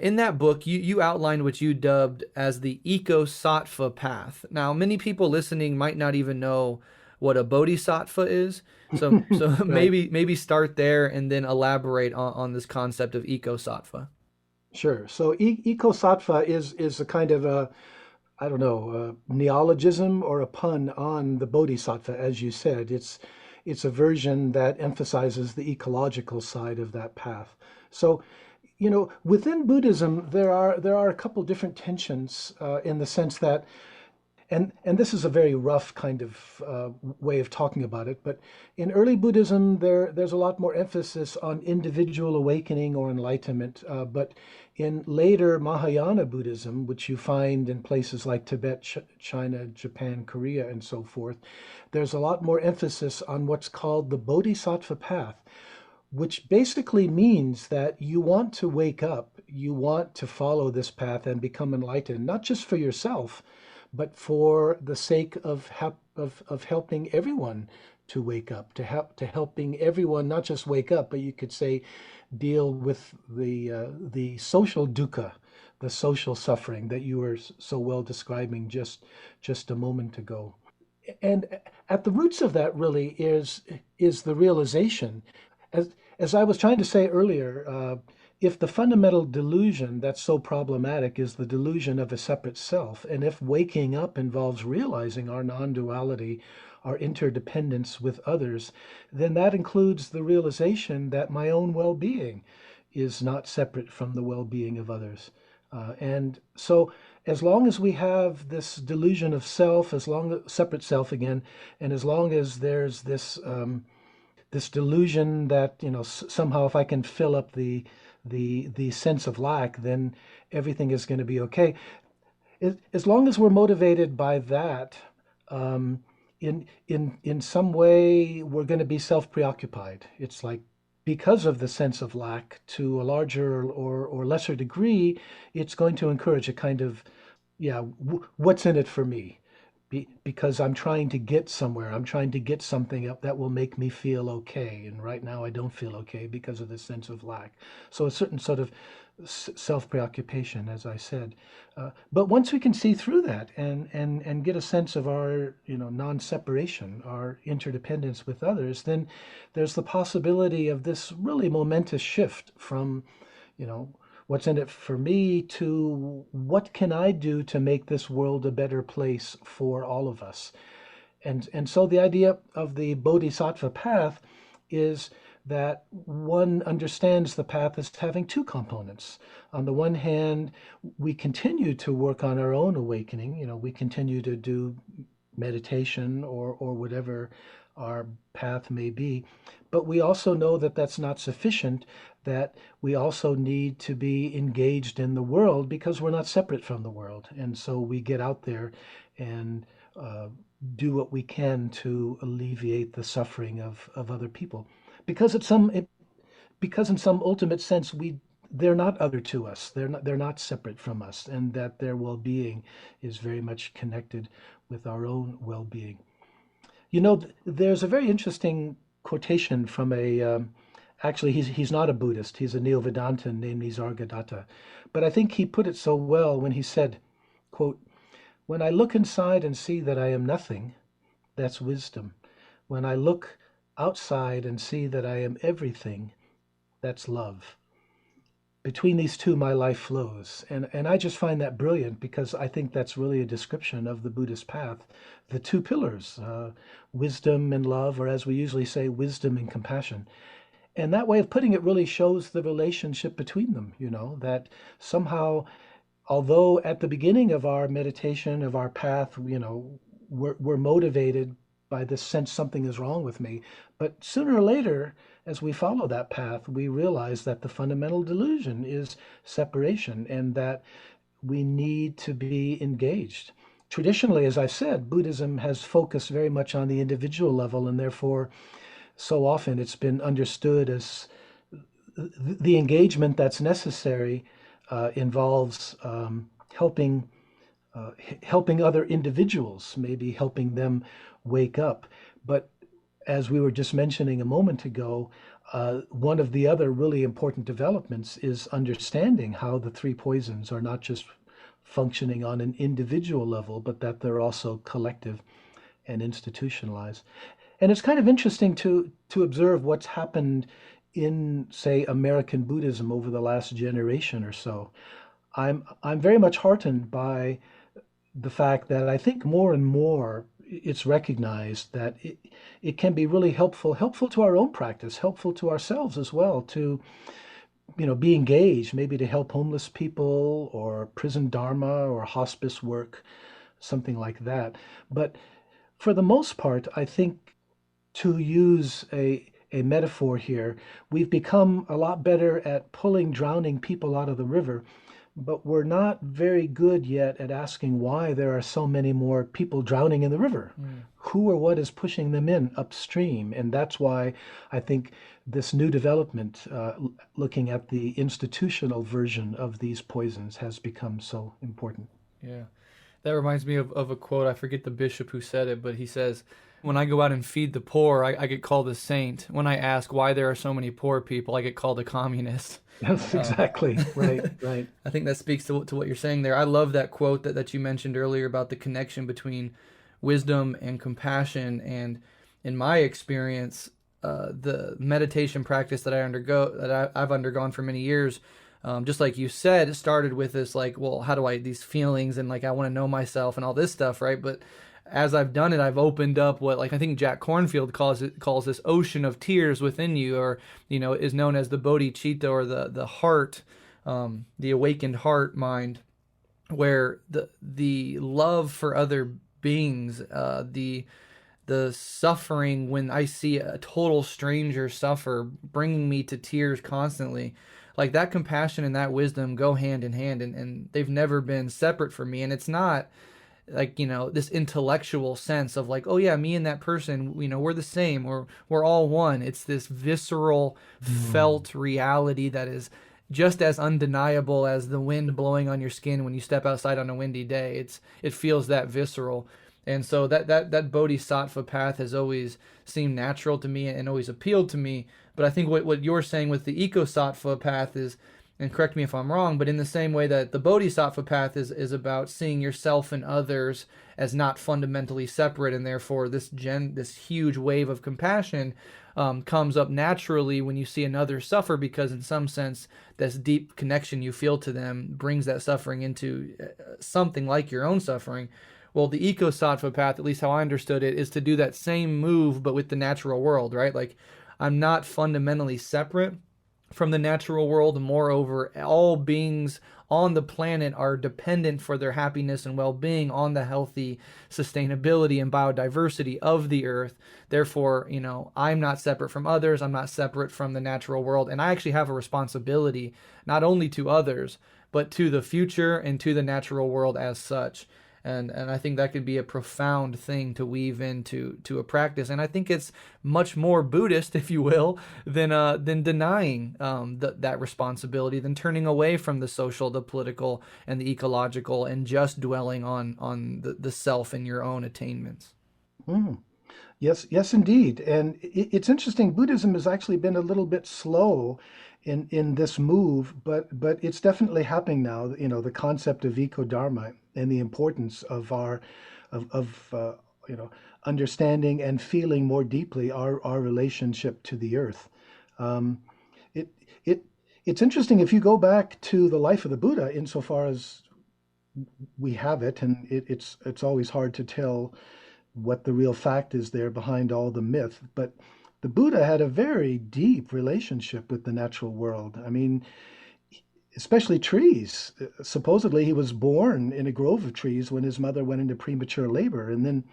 In that book, you outlined what you dubbed as the eco-sattva path. Now, many people listening might not even know what a bodhisattva is, so Right. maybe start there and then elaborate on this concept of eco-sattva. Sure. So eco-sattva is a kind of a, I don't know, a neologism or a pun on the bodhisattva, as you said. It's a version that emphasizes the ecological side of that path. So, within Buddhism, there are a couple different tensions in the sense that, and this is a very rough kind of way of talking about it, but in early Buddhism, there's a lot more emphasis on individual awakening or enlightenment. But in later Mahayana Buddhism, which you find in places like Tibet, China, Japan, Korea, and so forth, there's a lot more emphasis on what's called the Bodhisattva path, which basically means that you want to wake up, you want to follow this path and become enlightened, not just for yourself, but for the sake of helping everyone to wake up, to helping everyone not just wake up, but you could say deal with the social dukkha, the social suffering that you were so well describing just a moment ago. And at the roots of that really is the realization, as as I was trying to say earlier, if the fundamental delusion that's so problematic is the delusion of a separate self, and if waking up involves realizing our non-duality, our interdependence with others, then that includes the realization that my own well-being is not separate from the well-being of others. And so, as long as we have this delusion of self, as long separate self again, and as long as there's this delusion that somehow if I can fill up the sense of lack, then everything is going to be okay. As long as we're motivated by that, in some way we're going to be self-preoccupied. It's like because of the sense of lack to a larger or lesser degree, it's going to encourage a kind of, yeah, what's in it for me? Because I'm trying to get somewhere. I'm trying to get something up that will make me feel okay. And right now I don't feel okay because of this sense of lack. So a certain sort of self-preoccupation, as I said. But once we can see through that and get a sense of our, non-separation, our interdependence with others, then there's the possibility of this really momentous shift from, you know, what's in it for me to what can I do to make this world a better place for all of us. And so the idea of the bodhisattva path is that one understands the path as having two components. On the one hand, we continue to work on our own awakening. We continue to do meditation or whatever our path may be. But we also know that that's not sufficient, that we also need to be engaged in the world because we're not separate from the world. And so we get out there and do what we can to alleviate the suffering of other people. Because because in some ultimate sense they're not other to us. They're not separate from us, and that their well-being is very much connected with our own well-being. There's a very interesting quotation from actually he's not a Buddhist. He's a Neo-Vedantin named Nisargadatta. But I think he put it so well when he said, quote, "When I look inside and see that I am nothing, that's wisdom. When I look outside and see that I am everything, that's love. Between these two, my life flows." And I just find that brilliant because I think that's really a description of the Buddhist path. The two pillars, wisdom and love, or as we usually say, wisdom and compassion. And that way of putting it really shows the relationship between them, that somehow, although at the beginning of our meditation, of our path, we're motivated by this sense something is wrong with me. But sooner or later, as we follow that path, we realize that the fundamental delusion is separation and that we need to be engaged. Traditionally, as I said, Buddhism has focused very much on the individual level, and therefore, so often it's been understood as the engagement that's necessary involves helping helping other individuals, maybe helping them wake up. But as we were just mentioning a moment ago, one of the other really important developments is understanding how the three poisons are not just functioning on an individual level, but that they're also collective and institutionalized. And it's kind of interesting to observe what's happened in, say, American Buddhism over the last generation or so. I'm very much heartened by the fact that I think more and more it's recognized that it can be really helpful to our own practice, helpful to ourselves as well, to be engaged, maybe to help homeless people or prison dharma or hospice work, something like that. But for the most part, I think, to use a metaphor here, we've become a lot better at pulling drowning people out of the river, but we're not very good yet at asking why there are so many more people drowning in the river. Who or what is pushing them in upstream? And that's why I think this new development, looking at the institutional version of these poisons, has become so important. Yeah. That reminds me of a quote. I forget the bishop who said it, but he says, when I go out and feed the poor, I get called a saint. When I ask why there are so many poor people, I get called a communist. Yes, Um, exactly. Right, right. I think that speaks to what you're saying there. I love that quote that you mentioned earlier about the connection between wisdom and compassion. And in my experience, the meditation practice I've undergone for many years, just like you said, it started with this like, well, how do I these feelings and like I want to know myself and all this stuff, right? But as I've done it, I've opened up what like I think Jack Kornfield calls this ocean of tears within you, or is known as the bodhicitta, or the heart, the awakened heart mind, where the love for other beings, the suffering when I see a total stranger suffer, bringing me to tears constantly. Like that compassion and that wisdom go hand in hand, and they've never been separate from me. And it's not like, this intellectual sense of like, oh yeah, me and that person, we're the same, or we're all one. It's this visceral, felt reality that is just as undeniable as the wind blowing on your skin when you step outside on a windy day. It feels that visceral. And so that bodhisattva path has always seemed natural to me and always appealed to me. But I think what you're saying with the eco-sattva path is, and correct me if I'm wrong, but in the same way that the bodhisattva path is about seeing yourself and others as not fundamentally separate, and therefore this huge wave of compassion comes up naturally when you see another suffer, because in some sense this deep connection you feel to them brings that suffering into something like your own suffering. Well, the eco-sattva path, at least how I understood it, is to do that same move but with the natural world, right? Like, I'm not fundamentally separate from the natural world. Moreover, all beings on the planet are dependent for their happiness and well-being on the healthy sustainability and biodiversity of the earth. Therefore, I'm not separate from others. I'm not separate from the natural world. And I actually have a responsibility not only to others, but to the future and to the natural world as such. And I think that could be a profound thing to weave into a practice. And I think it's much more Buddhist, if you will, than denying that responsibility, than turning away from the social, the political, and the ecological, and just dwelling on the self and your own attainments. Mm. Yes, yes, indeed. And it's interesting. Buddhism has actually been a little bit slow in this move, but it's definitely happening now. The concept of eco-dharma and the importance of our of understanding and feeling more deeply our relationship to the earth. Um, it it it's interesting if you go back to the life of the Buddha, insofar as we have it, and it's always hard to tell what the real fact is there behind all the myth. But the Buddha had a very deep relationship with the natural world. I mean, especially trees. Supposedly, he was born in a grove of trees when his mother went into premature labor. And then,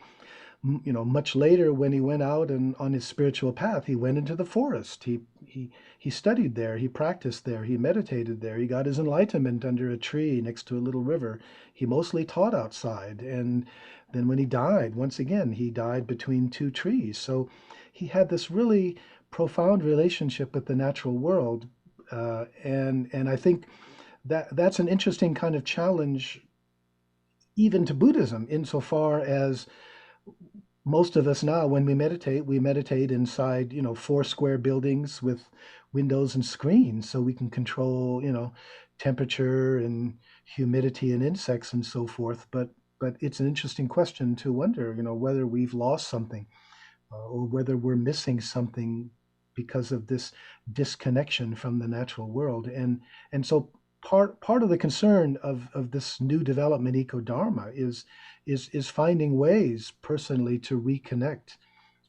much later, when he went out and on his spiritual path, he went into the forest. He studied there, he practiced there, he meditated there, he got his enlightenment under a tree next to a little river. He mostly taught outside. And then when he died, once again, he died between two trees. So he had this really profound relationship with the natural world. And I think that's an interesting kind of challenge even to Buddhism, insofar as most of us now, when we meditate inside, four square buildings with windows and screens, so we can control, temperature and humidity and insects and so forth. But it's an interesting question to wonder, whether we've lost something, or whether we're missing something because of this disconnection from the natural world. And so part of the concern of this new development, eco-dharma, is finding ways personally to reconnect.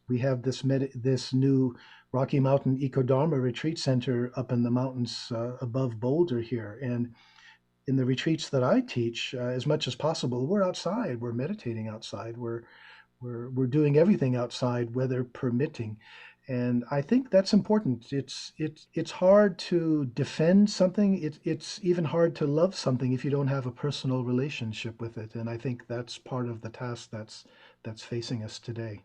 We have this new Rocky Mountain Eco-dharma retreat center up in the mountains above Boulder here. And in the retreats that I teach, as much as possible, we're outside, we're meditating outside, we're doing everything outside, weather permitting. And I think that's important. It's hard to defend something. It's even hard to love something if you don't have a personal relationship with it. And I think that's part of the task that's facing us today.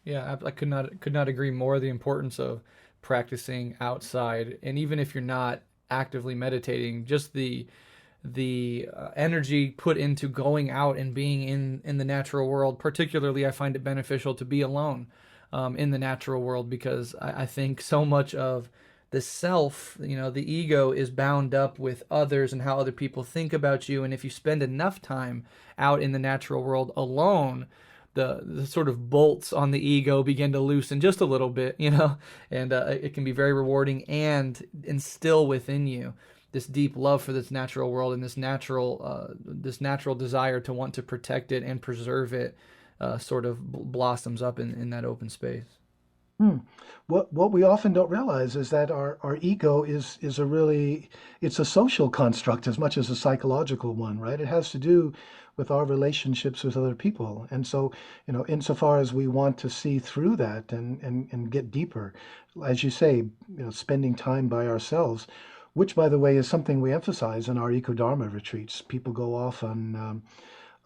Yeah. I could not agree more. The importance of practicing outside, and even if you're not actively meditating, just energy put into going out and being in the natural world. Particularly, I find it beneficial to be alone in the natural world, because I think so much of the self, the ego, is bound up with others and how other people think about you. And if you spend enough time out in the natural world alone, the sort of bolts on the ego begin to loosen just a little bit, and it can be very rewarding and instill within you this deep love for this natural world and this natural desire to want to protect it and preserve it. Sort of blossoms up in that open space. Hmm. What we often don't realize is that our ego is it's a social construct as much as a psychological one, right? It has to do with our relationships with other people. And so, insofar as we want to see through that and get deeper, as you say, spending time by ourselves, which by the way is something we emphasize in our Eco-dharma retreats. People go off on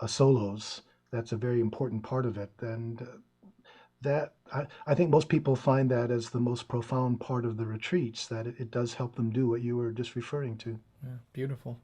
solos. That's a very important part of it. And I think most people find that as the most profound part of the retreats, that it does help them do what you were just referring to. Yeah, beautiful.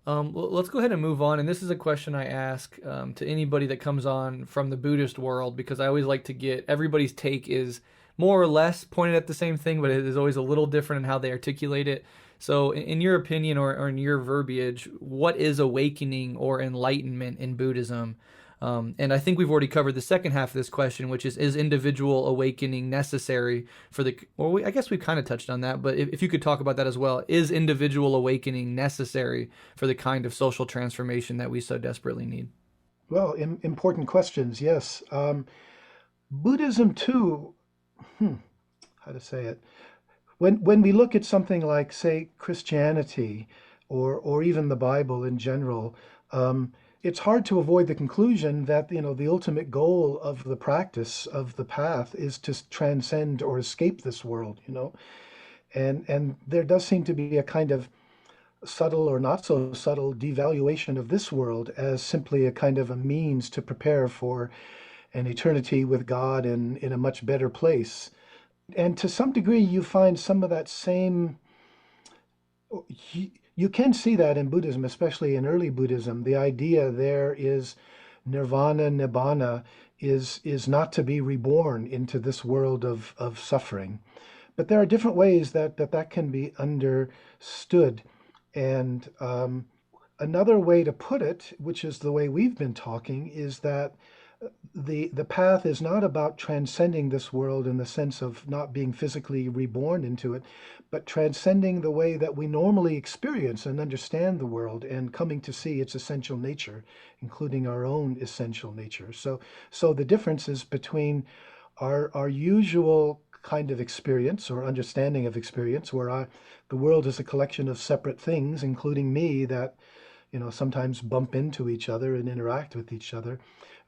Well, let's go ahead and move on. And this is a question I ask to anybody that comes on from the Buddhist world, because I always like to get everybody's take is more or less pointed at the same thing, but it is always a little different in how they articulate it. So in your opinion, or in your verbiage, what is awakening or enlightenment in Buddhism? And I think we've already covered the second half of this question, which is individual awakening necessary for I guess we've kind of touched on that, but if you could talk about that as well. Is individual awakening necessary for the kind of social transformation that we so desperately need? Well, important questions, yes. Buddhism too, how to say it? When we look at something like, say, Christianity or even the Bible in general, it's hard to avoid the conclusion that the ultimate goal of the practice of the path is to transcend or escape this world, and there does seem to be a kind of subtle or not so subtle devaluation of this world as simply a kind of a means to prepare for an eternity with God in a much better place. And to some degree, you find some of that same. You can see that in Buddhism, especially in early Buddhism. The idea there is nirvana, nibbana, is not to be reborn into this world of suffering. But there are different ways that can be understood. And another way to put it, which is the way we've been talking, is that the path is not about transcending this world in the sense of not being physically reborn into it, but transcending the way that we normally experience and understand the world and coming to see its essential nature, including our own essential nature. So the differences between our usual kind of experience or understanding of experience, where the world is a collection of separate things, including me, that sometimes bump into each other and interact with each other,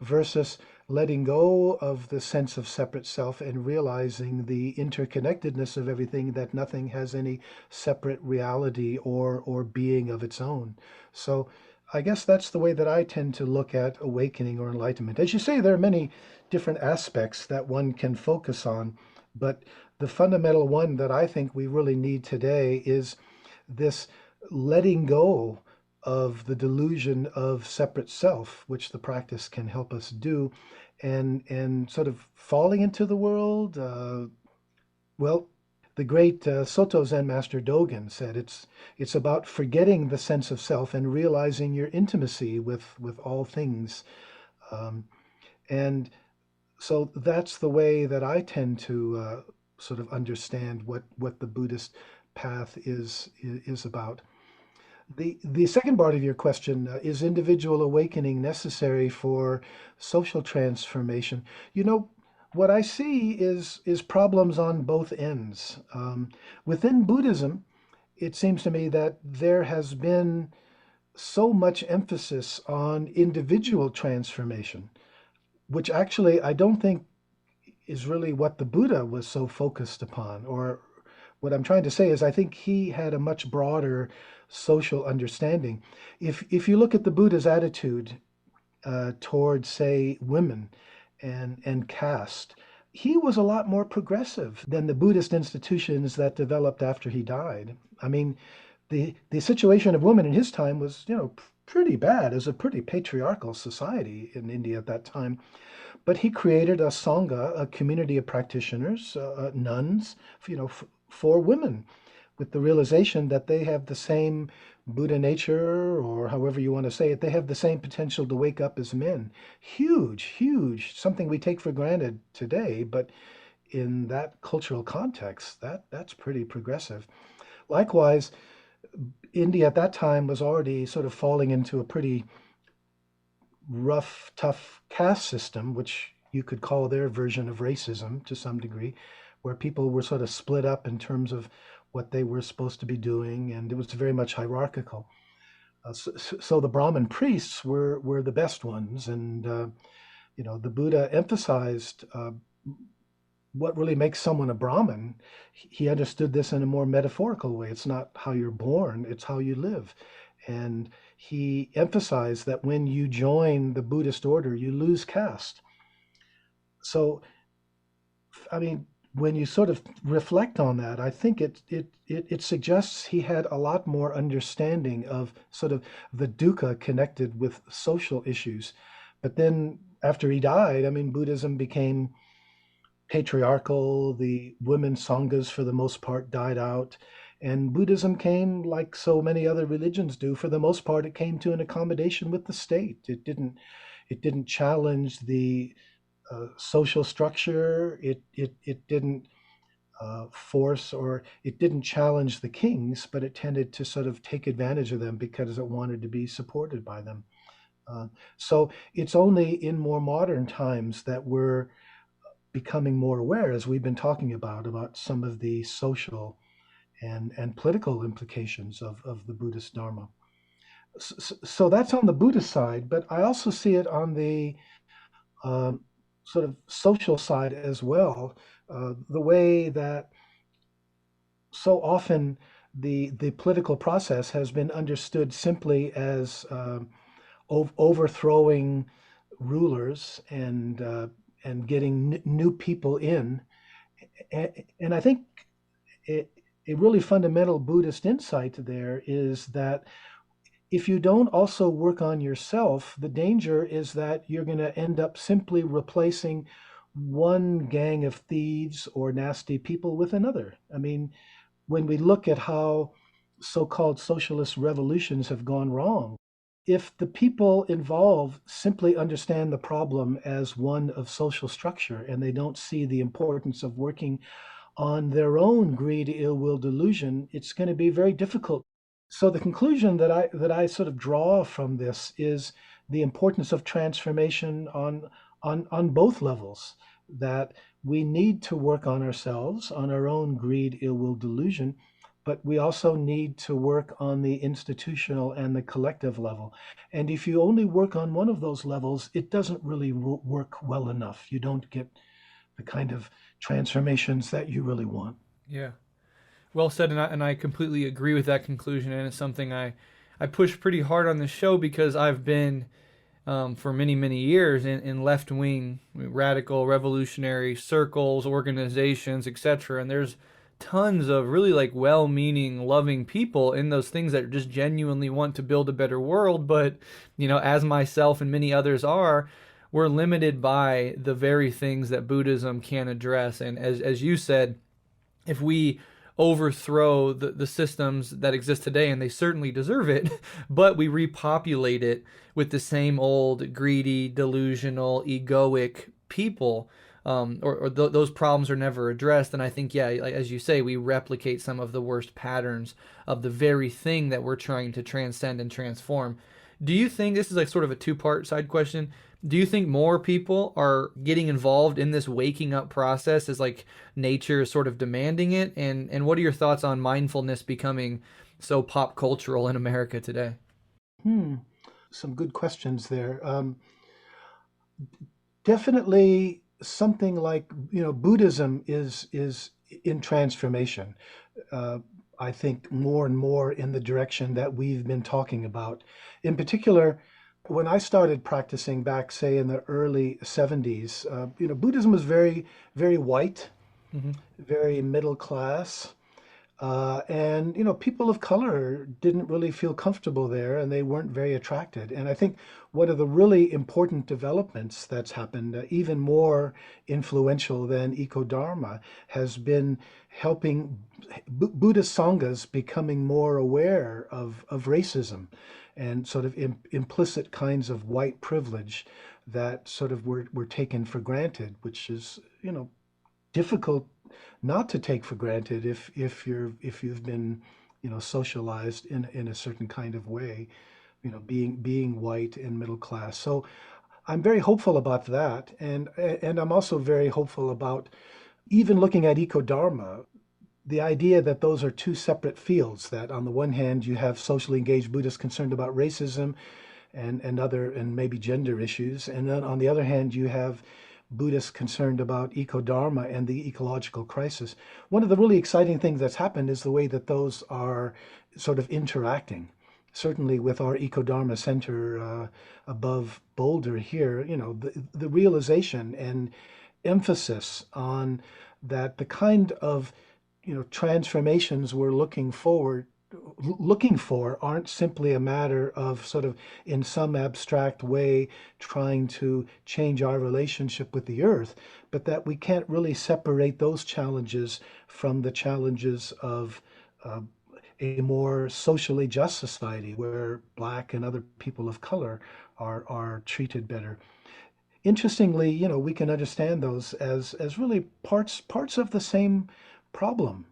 versus letting go of the sense of separate self and realizing the interconnectedness of everything, that nothing has any separate reality or being of its own. So I guess that's the way that I tend to look at awakening or enlightenment. As you say, there are many different aspects that one can focus on, but the fundamental one that I think we really need today is this letting go of the delusion of separate self, which the practice can help us do, and sort of falling into the world. Well, the great Soto Zen master Dogen said it's about forgetting the sense of self and realizing your intimacy with all things, and so that's the way that I tend to sort of understand what the Buddhist path is about. The second part of your question, is individual awakening necessary for social transformation? What I see is problems on both ends. Within Buddhism, it seems to me that there has been so much emphasis on individual transformation, which actually I don't think is really what the Buddha was so focused upon. Or what I'm trying to say is I think he had a much broader social understanding. If you look at the Buddha's attitude towards, say, women and caste, he was a lot more progressive than the Buddhist institutions that developed after he died. I mean, the situation of women in his time was, pretty bad. It was a pretty patriarchal society in India at that time. But he created a sangha, a community of practitioners, nuns, for women, with the realization that they have the same Buddha nature, or however you want to say it, they have the same potential to wake up as men. Huge, huge, something we take for granted today, but in that cultural context, that's pretty progressive. Likewise, India at that time was already sort of falling into a pretty rough, tough caste system, which you could call their version of racism to some degree, where people were sort of split up in terms of what they were supposed to be doing, and it was very much hierarchical. So the Brahmin priests were the best ones, and the Buddha emphasized what really makes someone a Brahmin. He understood this in a more metaphorical way. It's not how you're born, it's how you live. And he emphasized that when you join the Buddhist order, you lose caste. So, I mean, when you sort of reflect on that, I think it suggests he had a lot more understanding of sort of the dukkha connected with social issues. But then after he died, I mean, Buddhism became patriarchal. The women sanghas, for the most part, died out. And Buddhism came, like so many other religions do, for the most part, it came to an accommodation with the state. It didn't challenge the social structure. It didn't force, or it didn't challenge the kings, but it tended to sort of take advantage of them because it wanted to be supported by them. Uh, so it's only in more modern times that we're becoming more aware, as we've been talking about some of the social and political implications of the Buddhist Dharma. So that's on the Buddhist side, but I also see it on the um, sort of social side as well. The way that so often the political process has been understood simply as overthrowing rulers and getting new people in. And I think it, a really fundamental Buddhist insight there is that if you don't also work on yourself, the danger is that you're going to end up simply replacing one gang of thieves or nasty people with another. I mean, when we look at how so-called socialist revolutions have gone wrong, if the people involved simply understand the problem as one of social structure and they don't see the importance of working on their own greed, ill will, delusion, it's going to be very difficult. So the conclusion that I sort of draw from this is the importance of transformation on both levels. That we need to work on ourselves, on our own greed, ill will, delusion, but we also need to work on the institutional and the collective level. And if you only work on one of those levels, it doesn't really work well enough. You don't get the kind of transformations that you really want. Yeah. Well said, and I completely agree with that conclusion, and it's something I push pretty hard on this show because I've been for many, many years in left wing, radical, revolutionary circles, organizations, etc. And there's tons of really like well meaning, loving people in those things that just genuinely want to build a better world. But, as myself and many others are, we're limited by the very things that Buddhism can address. And as you said, if we overthrow the systems that exist today, and they certainly deserve it, but we repopulate it with the same old greedy, delusional, egoic people, those problems are never addressed. And I think, yeah, like, as you say, we replicate some of the worst patterns of the very thing that we're trying to transcend and transform. Do you think, this is like sort of a two-part side question, do you think more people are getting involved in this waking up process as like nature is sort of demanding it? And what are your thoughts on mindfulness becoming so pop cultural in America today? Hmm. Some good questions there. Definitely something like, Buddhism is in transformation. Uh, I think more and more in the direction that we've been talking about. In particular, when I started practicing back, say, in the early 70s, Buddhism was very, very white, Hmm. very middle class. And people of color didn't really feel comfortable there, and they weren't very attracted. And I think one of the really important developments that's happened, even more influential than Eco-dharma, has been helping Buddhist sanghas becoming more aware of racism and sort of implicit kinds of white privilege that sort of were taken for granted, which is, difficult not to take for granted if you've been socialized in a certain kind of way, being white and middle class. So I'm very hopeful about that, and I'm also very hopeful about even looking at eco-dharma, the idea that those are two separate fields, that on the one hand you have socially engaged Buddhists concerned about racism and maybe gender issues, and then on the other hand you have Buddhists concerned about eco-dharma and the ecological crisis. One of the really exciting things that's happened is the way that those are sort of interacting. Certainly with our eco-dharma center above Boulder here, the realization and emphasis on that the kind of transformations we're looking for aren't simply a matter of sort of in some abstract way trying to change our relationship with the earth, but that we can't really separate those challenges from the challenges of a more socially just society where Black and other people of color are treated better. Interestingly, we can understand those as really parts of the same problem,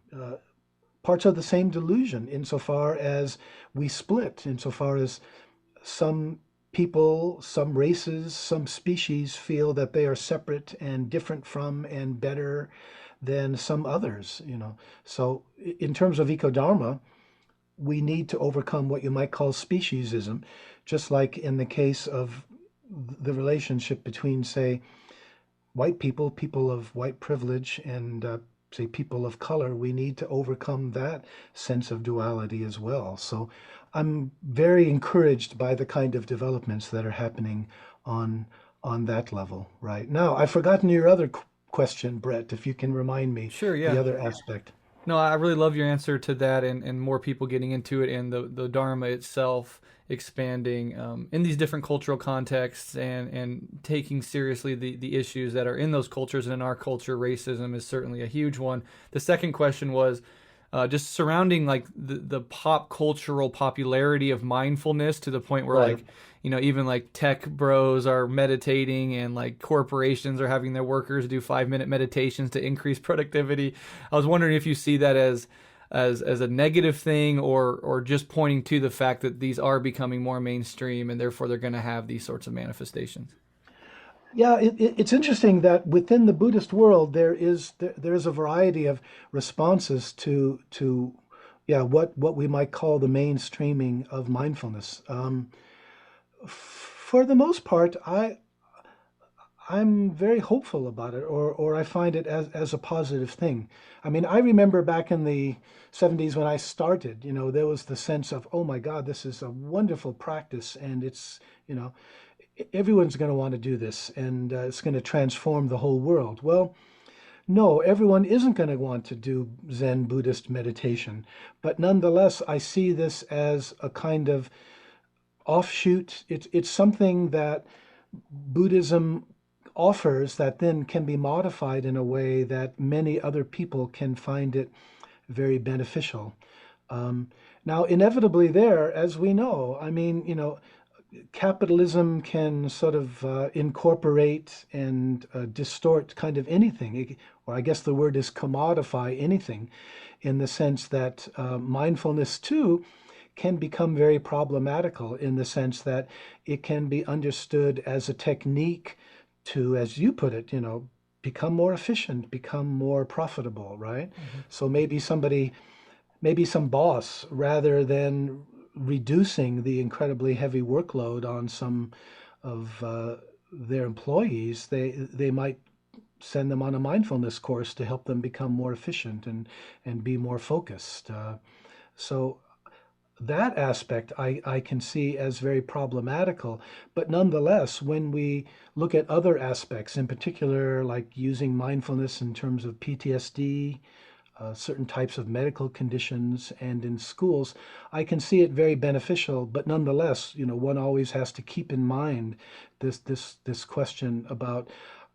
parts of the same delusion, insofar as we split, insofar as some people, some races, some species feel that they are separate and different from and better than some others. So in terms of eco-dharma, we need to overcome what you might call speciesism, just like in the case of the relationship between, say, white people of white privilege, and say people of color. We need to overcome that sense of duality as well. So I'm very encouraged by the kind of developments that are happening on that level right now. I've forgotten your other question, Brett, if you can remind me Sure, the yeah. other aspect. No, I really love your answer to that, and more people getting into it, and the Dharma itself expanding in these different cultural contexts, and taking seriously the issues that are in those cultures. And in our culture, racism is certainly a huge one. The second question was just surrounding like the pop cultural popularity of mindfulness, to the point where Right. like even like tech bros are meditating, and like corporations are having their workers do 5-minute meditations to increase productivity. I was wondering if you see that as a negative thing, or just pointing to the fact that these are becoming more mainstream, and therefore they're going to have these sorts of manifestations. Yeah, it's interesting that within the Buddhist world there's a variety of responses to yeah, what we might call the mainstreaming of mindfulness. For the most part, I'm very hopeful about it, or I find it as a positive thing. I mean, I remember back in the 70s when I started, there was the sense of, oh my God, this is a wonderful practice, and it's, everyone's going to want to do this, and it's going to transform the whole world. Well, no, everyone isn't going to want to do Zen Buddhist meditation, but nonetheless, I see this as a kind of offshoot. It's something that Buddhism offers that then can be modified in a way that many other people can find it very beneficial. Um, Now, inevitably, there, as we know, I mean, capitalism can sort of incorporate and distort kind of anything, or I guess the word is commodify anything, in the sense that mindfulness too can become very problematical, in the sense that it can be understood as a technique to, as you put it, become more efficient, become more profitable, right? Mm-hmm. So maybe some boss, rather than reducing the incredibly heavy workload on some of their employees, they might send them on a mindfulness course to help them become more efficient and be more focused. So that aspect I can see as very problematical. But nonetheless, when we look at other aspects, in particular, like using mindfulness in terms of PTSD, certain types of medical conditions and in schools, I can see it very beneficial. But nonetheless, one always has to keep in mind this question about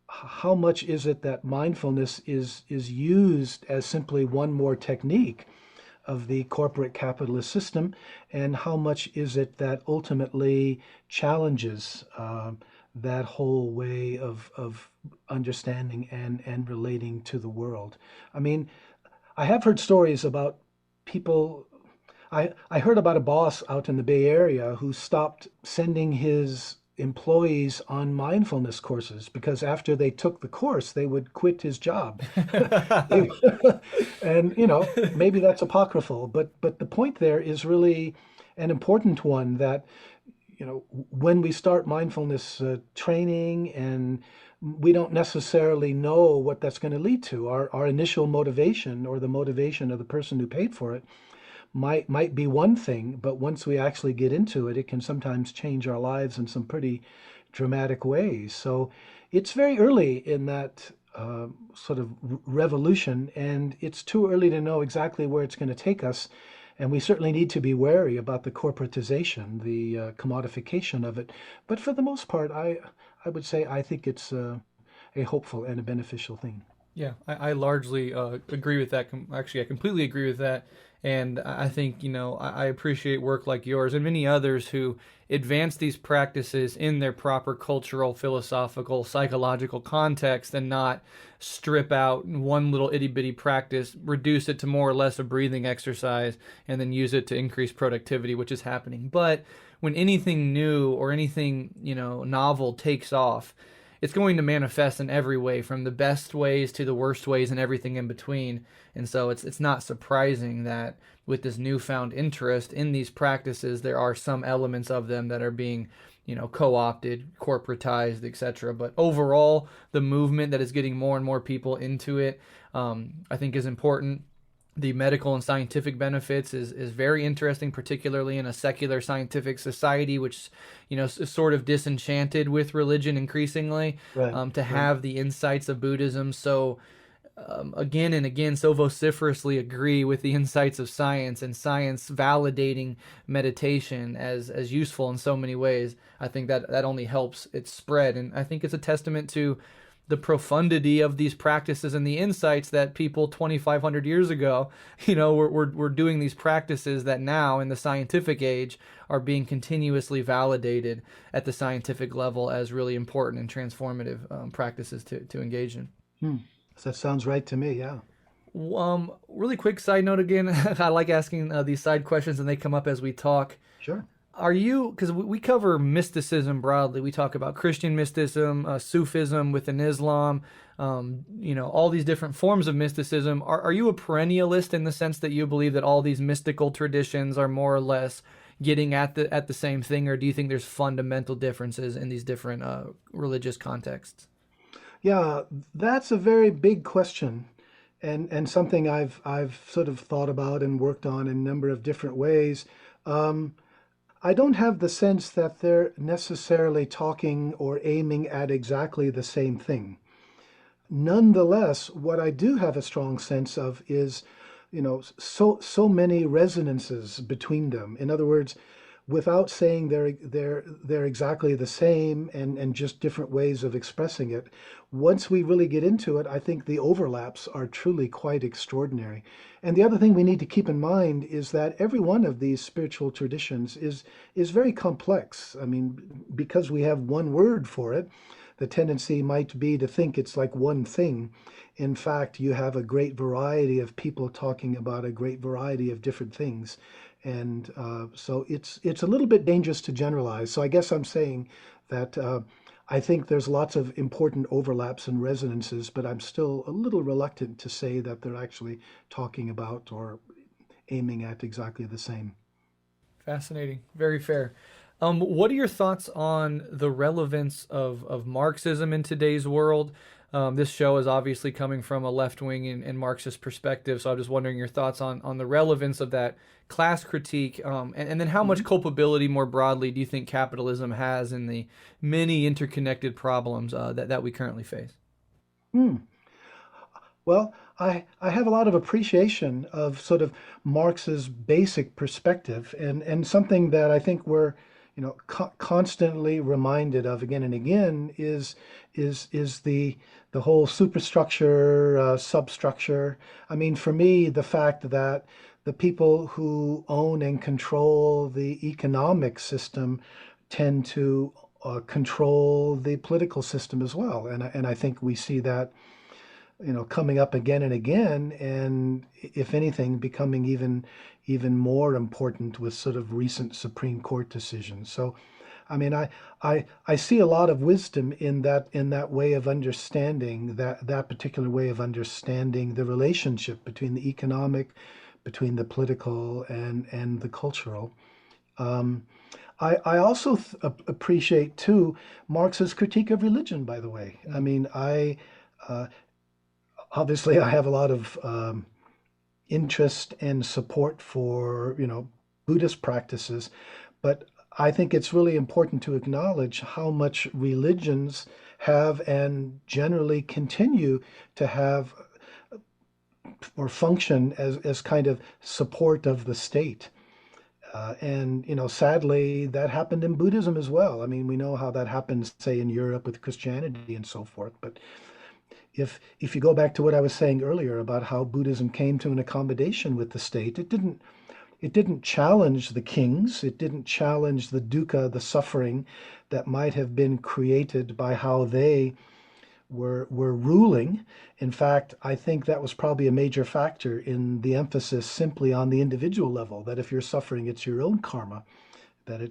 how much is it that mindfulness is used as simply one more technique of the corporate capitalist system, and how much is it that ultimately challenges that whole way of understanding and relating to the world. I mean, I have heard stories about people. I heard about a boss out in the Bay Area who stopped sending his employees on mindfulness courses because after they took the course, they would quit his job. They- and maybe that's apocryphal, but the point there is really an important one, that when we start mindfulness training, and we don't necessarily know what that's going to lead to. Our initial motivation, or the motivation of the person who paid for it, might be one thing, but once we actually get into it, it can sometimes change our lives in some pretty dramatic ways. So it's very early in that sort of revolution, and it's too early to know exactly where it's going to take us. And we certainly need to be wary about the corporatization, the commodification of it. But for the most part, I would say I think it's a hopeful and a beneficial thing. Yeah, I largely agree with that. Actually, I completely agree with that. And I think, I appreciate work like yours and many others who advance these practices in their proper cultural, philosophical, psychological context, and not strip out one little itty bitty practice, reduce it to more or less a breathing exercise, and then use it to increase productivity, which is happening. But when anything new or anything, novel takes off, it's going to manifest in every way, from the best ways to the worst ways and everything in between. And so it's not surprising that with this newfound interest in these practices, there are some elements of them that are being, co-opted, corporatized, etc. But overall, the movement that is getting more and more people into it, I think is important. The medical and scientific benefits is very interesting, particularly in a secular scientific society, which is sort of disenchanted with religion increasingly. Right, To right. have the insights of Buddhism so again and again so vociferously agree with the insights of science, and science validating meditation as useful in so many ways, I think that only helps it spread. And I think it's a testament to the profundity of these practices and the insights that people 2,500 years ago, were doing these practices that now in the scientific age are being continuously validated at the scientific level as really important and transformative practices to engage in. Hmm. That sounds right to me, yeah. Really quick side note again, I like asking these side questions and they come up as we talk. Sure. Are you, because we cover mysticism broadly, we talk about Christian mysticism, Sufism within Islam, all these different forms of mysticism. Are you a perennialist in the sense that you believe that all these mystical traditions are more or less getting at the same thing, or do you think there's fundamental differences in these different religious contexts? Yeah, that's a very big question, and something I've sort of thought about and worked on in a number of different ways. Um, I don't have the sense that they're necessarily talking or aiming at exactly the same thing. Nonetheless, what I do have a strong sense of is, so many resonances between them. In other words, without saying they're exactly the same, and just different ways of expressing it. Once we really get into it, I think the overlaps are truly quite extraordinary. And the other thing we need to keep in mind is that every one of these spiritual traditions is very complex. I mean, because we have one word for it, the tendency might be to think it's like one thing. In fact, you have a great variety of people talking about a great variety of different things. And so it's a little bit dangerous to generalize. So I guess I'm saying that I think there's lots of important overlaps and resonances, but I'm still a little reluctant to say that they're actually talking about or aiming at exactly the same. Fascinating. Very fair. What are your thoughts on the relevance of Marxism in today's world? This show is obviously coming from a left-wing and Marxist perspective, so I'm just wondering your thoughts on the relevance of that class critique, and then how much Mhm. culpability more broadly do you think capitalism has in the many interconnected problems that we currently face? Hmm. Well, I have a lot of appreciation of sort of Marx's basic perspective, and something that I think we're, constantly reminded of again and again is the whole superstructure, substructure. I mean, for me, the fact that the people who own and control the economic system tend to control the political system as well, and I think we see that coming up again and again, and if anything, becoming even more important with sort of recent Supreme Court decisions. So, I mean, I see a lot of wisdom in that way of understanding that particular way of understanding the relationship between the economic, between the political, and the cultural. Um, I also appreciate too Marx's critique of religion. By the way, I mean uh, obviously I have a lot of interest and support for Buddhist practices, but I think it's really important to acknowledge how much religions have and generally continue to have or function as kind of support of the state. And sadly, that happened in Buddhism as well. I mean, we know how that happens, say, in Europe with Christianity and so forth. But if you go back to what I was saying earlier about how Buddhism came to an accommodation with the state, it didn't challenge the kings. It didn't challenge the dukkha, the suffering that might have been created by how they were ruling. In fact, I think that was probably a major factor in the emphasis simply on the individual level, that if you're suffering, it's your own karma, that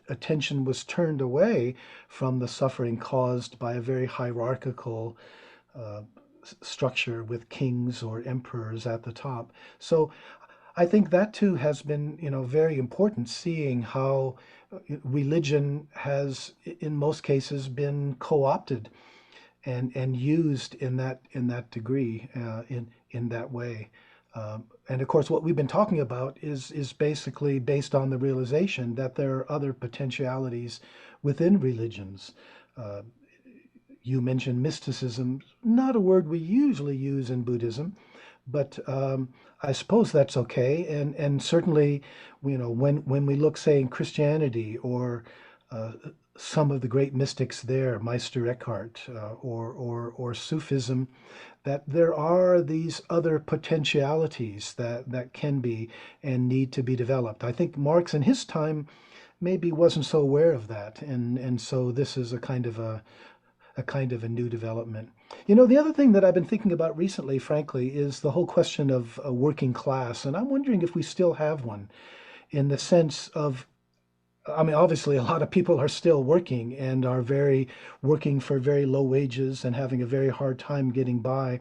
attention was turned away from the suffering caused by a very hierarchical uh, structure with kings or emperors at the top. So I think that too has been, very important, seeing how religion has, in most cases, been co-opted and used in that degree, in that way. And of course, what we've been talking about is basically based on the realization that there are other potentialities within religions. Uh, you mentioned mysticism, not a word we usually use in Buddhism, but I suppose that's okay. And certainly, when we look, say, in Christianity or uh, some of the great mystics there, Meister Eckhart, or Sufism, that there are these other potentialities that can be and need to be developed. I think Marx in his time maybe wasn't so aware of that, and so this is a kind of a new development. The other thing that I've been thinking about recently, frankly, is the whole question of a working class, and I'm wondering if we still have one, in the sense of, I mean, obviously, a lot of people are still working and are very working for very low wages and having a very hard time getting by.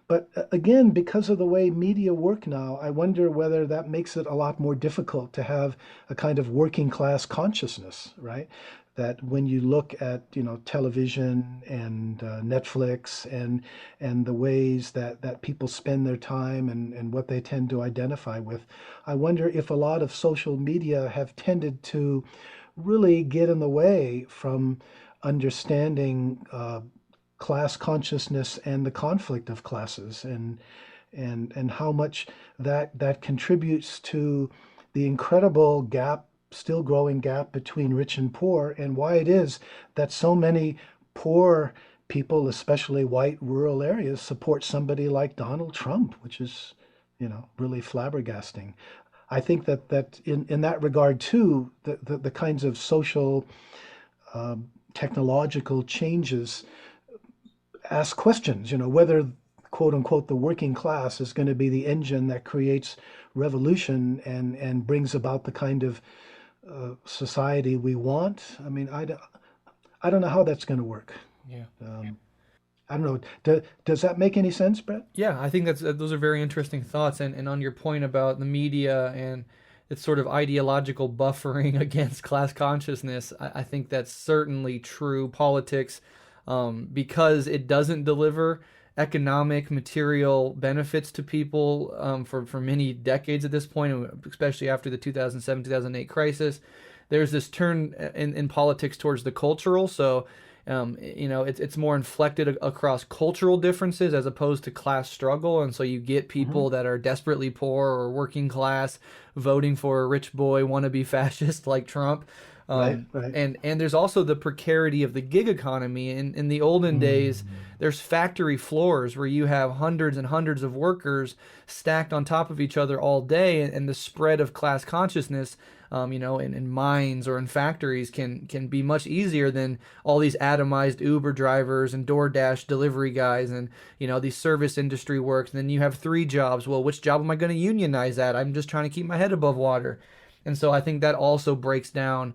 But again, because of the way media work now, I wonder whether that makes it a lot more difficult to have a kind of working class consciousness, right? That when you look at, television and Netflix and the ways that people spend their time and what they tend to identify with, I wonder if a lot of social media have tended to really get in the way from understanding class consciousness and the conflict of classes, and how much that contributes to the incredible gap, still growing gap between rich and poor, and why it is that so many poor people, especially white rural areas, support somebody like Donald Trump, which is, really flabbergasting. I think that in that regard too, the kinds of social technological changes ask questions, whether, quote unquote, the working class is going to be the engine that creates revolution and brings about the kind of society we want. I mean, I don't know how that's going to work. Yeah. I don't know. Does that make any sense, Brett? Yeah, I think those are very interesting thoughts. And on your point about the media and its sort of ideological buffering against class consciousness, I think that's certainly true. Politics, because it doesn't deliver economic, material benefits to people for many decades at this point, especially after the 2007 2008 crisis. There's this turn in politics towards the cultural. So It's more inflected across cultural differences as opposed to class struggle, and so you get Hmm. people that are desperately poor or working class voting for a rich boy wannabe fascist like Trump. Right, Um, right. and there's also the precarity of the gig economy. In the olden days, Mm. there's factory floors where you have hundreds and hundreds of workers stacked on top of each other all day, and the spread of class consciousness, in mines or in factories can be much easier than all these atomized Uber drivers and DoorDash delivery guys and these service industry works. And then you have three jobs. Well, which job am I going to unionize at? I'm just trying to keep my head above water. And so I think that also breaks down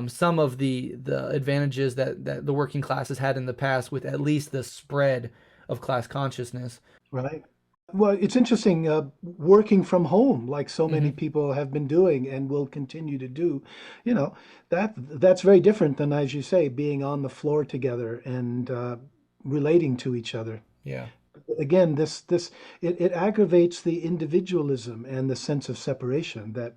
some of the advantages that the working classes had in the past with at least the spread of class consciousness. Right. Well, it's interesting, working from home, like so many Hmm. people have been doing and will continue to do, you know, that's very different than, as you say, being on the floor together and relating to each other. Yeah. Again, it aggravates the individualism and the sense of separation that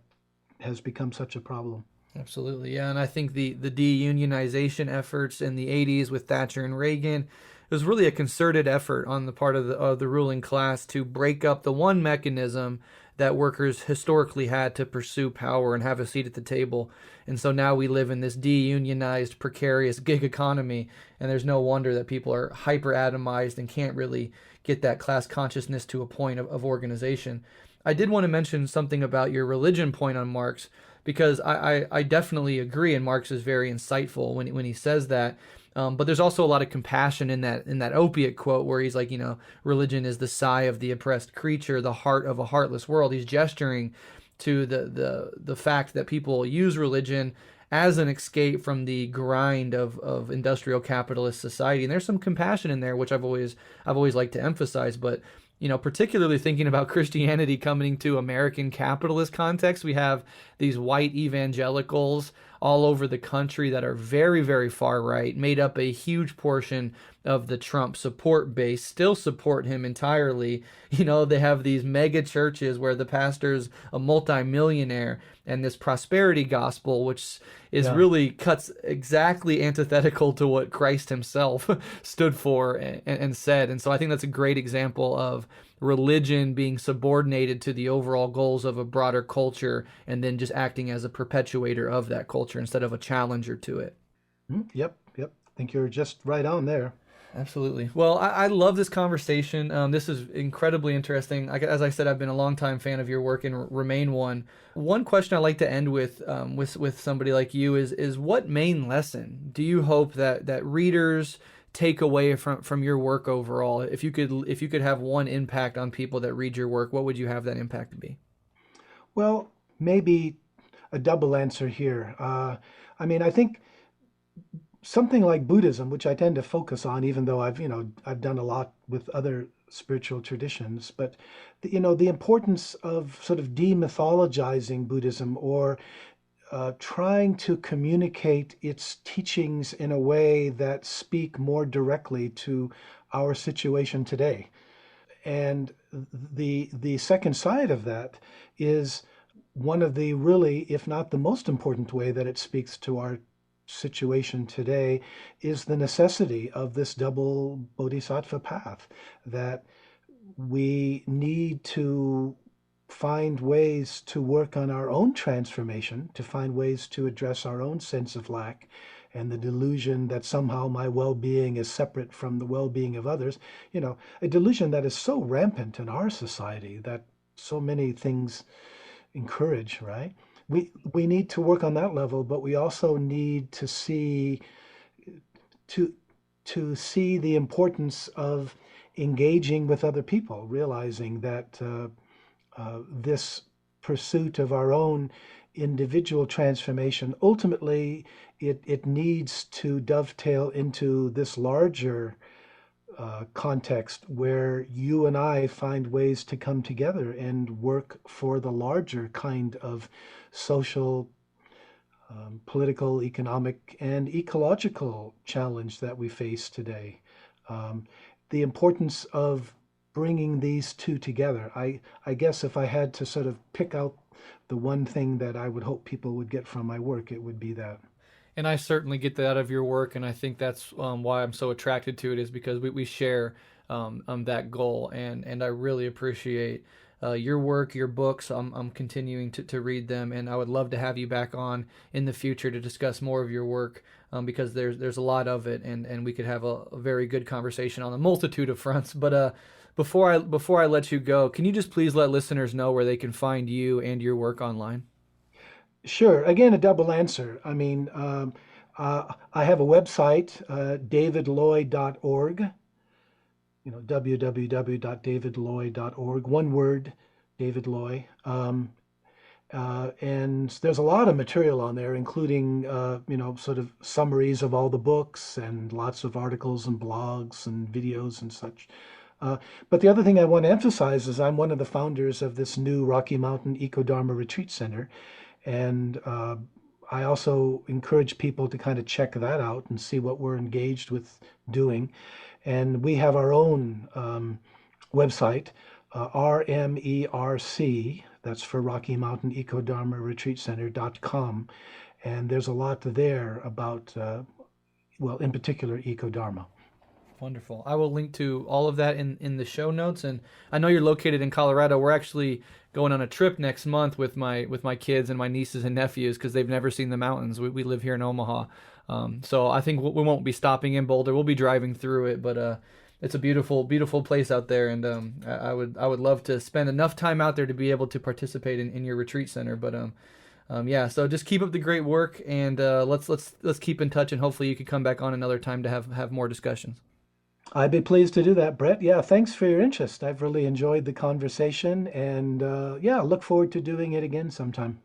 has become such a problem. Absolutely, yeah, and I think the deunionization efforts in the '80s with Thatcher and Reagan, it was really a concerted effort on the part of the ruling class to break up the one mechanism that workers historically had to pursue power and have a seat at the table. And so now we live in this deunionized, precarious gig economy, and there's no wonder that people are hyper atomized and can't really get that class consciousness to a point of organization. I did want to mention something about your religion point on Marx because I definitely agree, and Marx is very insightful when he says that. But there's also a lot of compassion in that opiate quote where he's like, religion is the sigh of the oppressed creature, the heart of a heartless world. He's gesturing to the fact that people use religion as an escape from the grind of industrial capitalist society. And there's some compassion in there, which I've always liked to emphasize. But particularly thinking about Christianity coming to American capitalist context, we have these white evangelicals all over the country that are very, very far right, made up a huge portion of the Trump support base, still support him entirely. They have these mega churches where the pastor's a multimillionaire, and this prosperity gospel, which is Yeah. really cuts exactly antithetical to what Christ himself stood for and said. And so I think that's a great example of religion being subordinated to the overall goals of a broader culture and then just acting as a perpetuator of that culture instead of a challenger to it. Yep, yep. I think you're just right on there. Absolutely. Well, I love this conversation. This is incredibly interesting. As I said, I've been a longtime fan of your work and remain one. One question I like to end with somebody like you is what main lesson do you hope that readers take away from your work overall? If you could have one impact on people that read your work, what would you have that impact be? Well, maybe a double answer here. I mean, I think something like Buddhism, which I tend to focus on, even though I've done a lot with other spiritual traditions, but the importance of sort of demythologizing Buddhism or trying to communicate its teachings in a way that speak more directly to our situation today. And the second side of that is one of the really, if not the most important way that it speaks to our situation today is the necessity of this double bodhisattva path, that we need to find ways to work on our own transformation, to find ways to address our own sense of lack and the delusion that somehow my well-being is separate from the well-being of others. A delusion that is so rampant in our society that so many things encourage, right? We need to work on that level, but we also need to to see the importance of engaging with other people, realizing that this pursuit of our own individual transformation, ultimately, it needs to dovetail into this larger context where you and I find ways to come together and work for the larger kind of social, political, economic, and ecological challenge that we face today. Um, the importance of bringing these two together. I guess if I had to sort of pick out the one thing that I would hope people would get from my work, it would be that. And I certainly get that out of your work, and I think that's why I'm so attracted to it, is because we share that goal, and I really appreciate your work, your books. I'm continuing to read them, and I would love to have you back on in the future to discuss more of your work, because there's a lot of it, and we could have a very good conversation on a multitude of fronts. But before I let you go, can you just please let listeners know where they can find you and your work online? Sure. Again, a double answer. I mean, I have a website, davidloy.org, www.davidloy.org, one word, David Loy. And there's a lot of material on there, including, sort of summaries of all the books and lots of articles and blogs and videos and such. But the other thing I want to emphasize is I'm one of the founders of this new Rocky Mountain Eco-dharma Retreat Center. And I also encourage people to kind of check that out and see what we're engaged with doing. And we have our own website, RMERC, that's for Rocky Mountain Eco-dharma Retreat Center.com. And there's a lot there about, in particular, Eco-dharma. Wonderful. I will link to all of that in the show notes. And I know you're located in Colorado. We're actually going on a trip next month with my kids and my nieces and nephews, because they've never seen the mountains. We live here in Omaha. So I think we won't be stopping in Boulder. We'll be driving through it, but it's a beautiful, beautiful place out there. And I would love to spend enough time out there to be able to participate in your retreat center. But yeah, so just keep up the great work, and let's keep in touch, and hopefully you could come back on another time to have more discussions. I'd be pleased to do that, Brett. Yeah, thanks for your interest. I've really enjoyed the conversation, and look forward to doing it again sometime.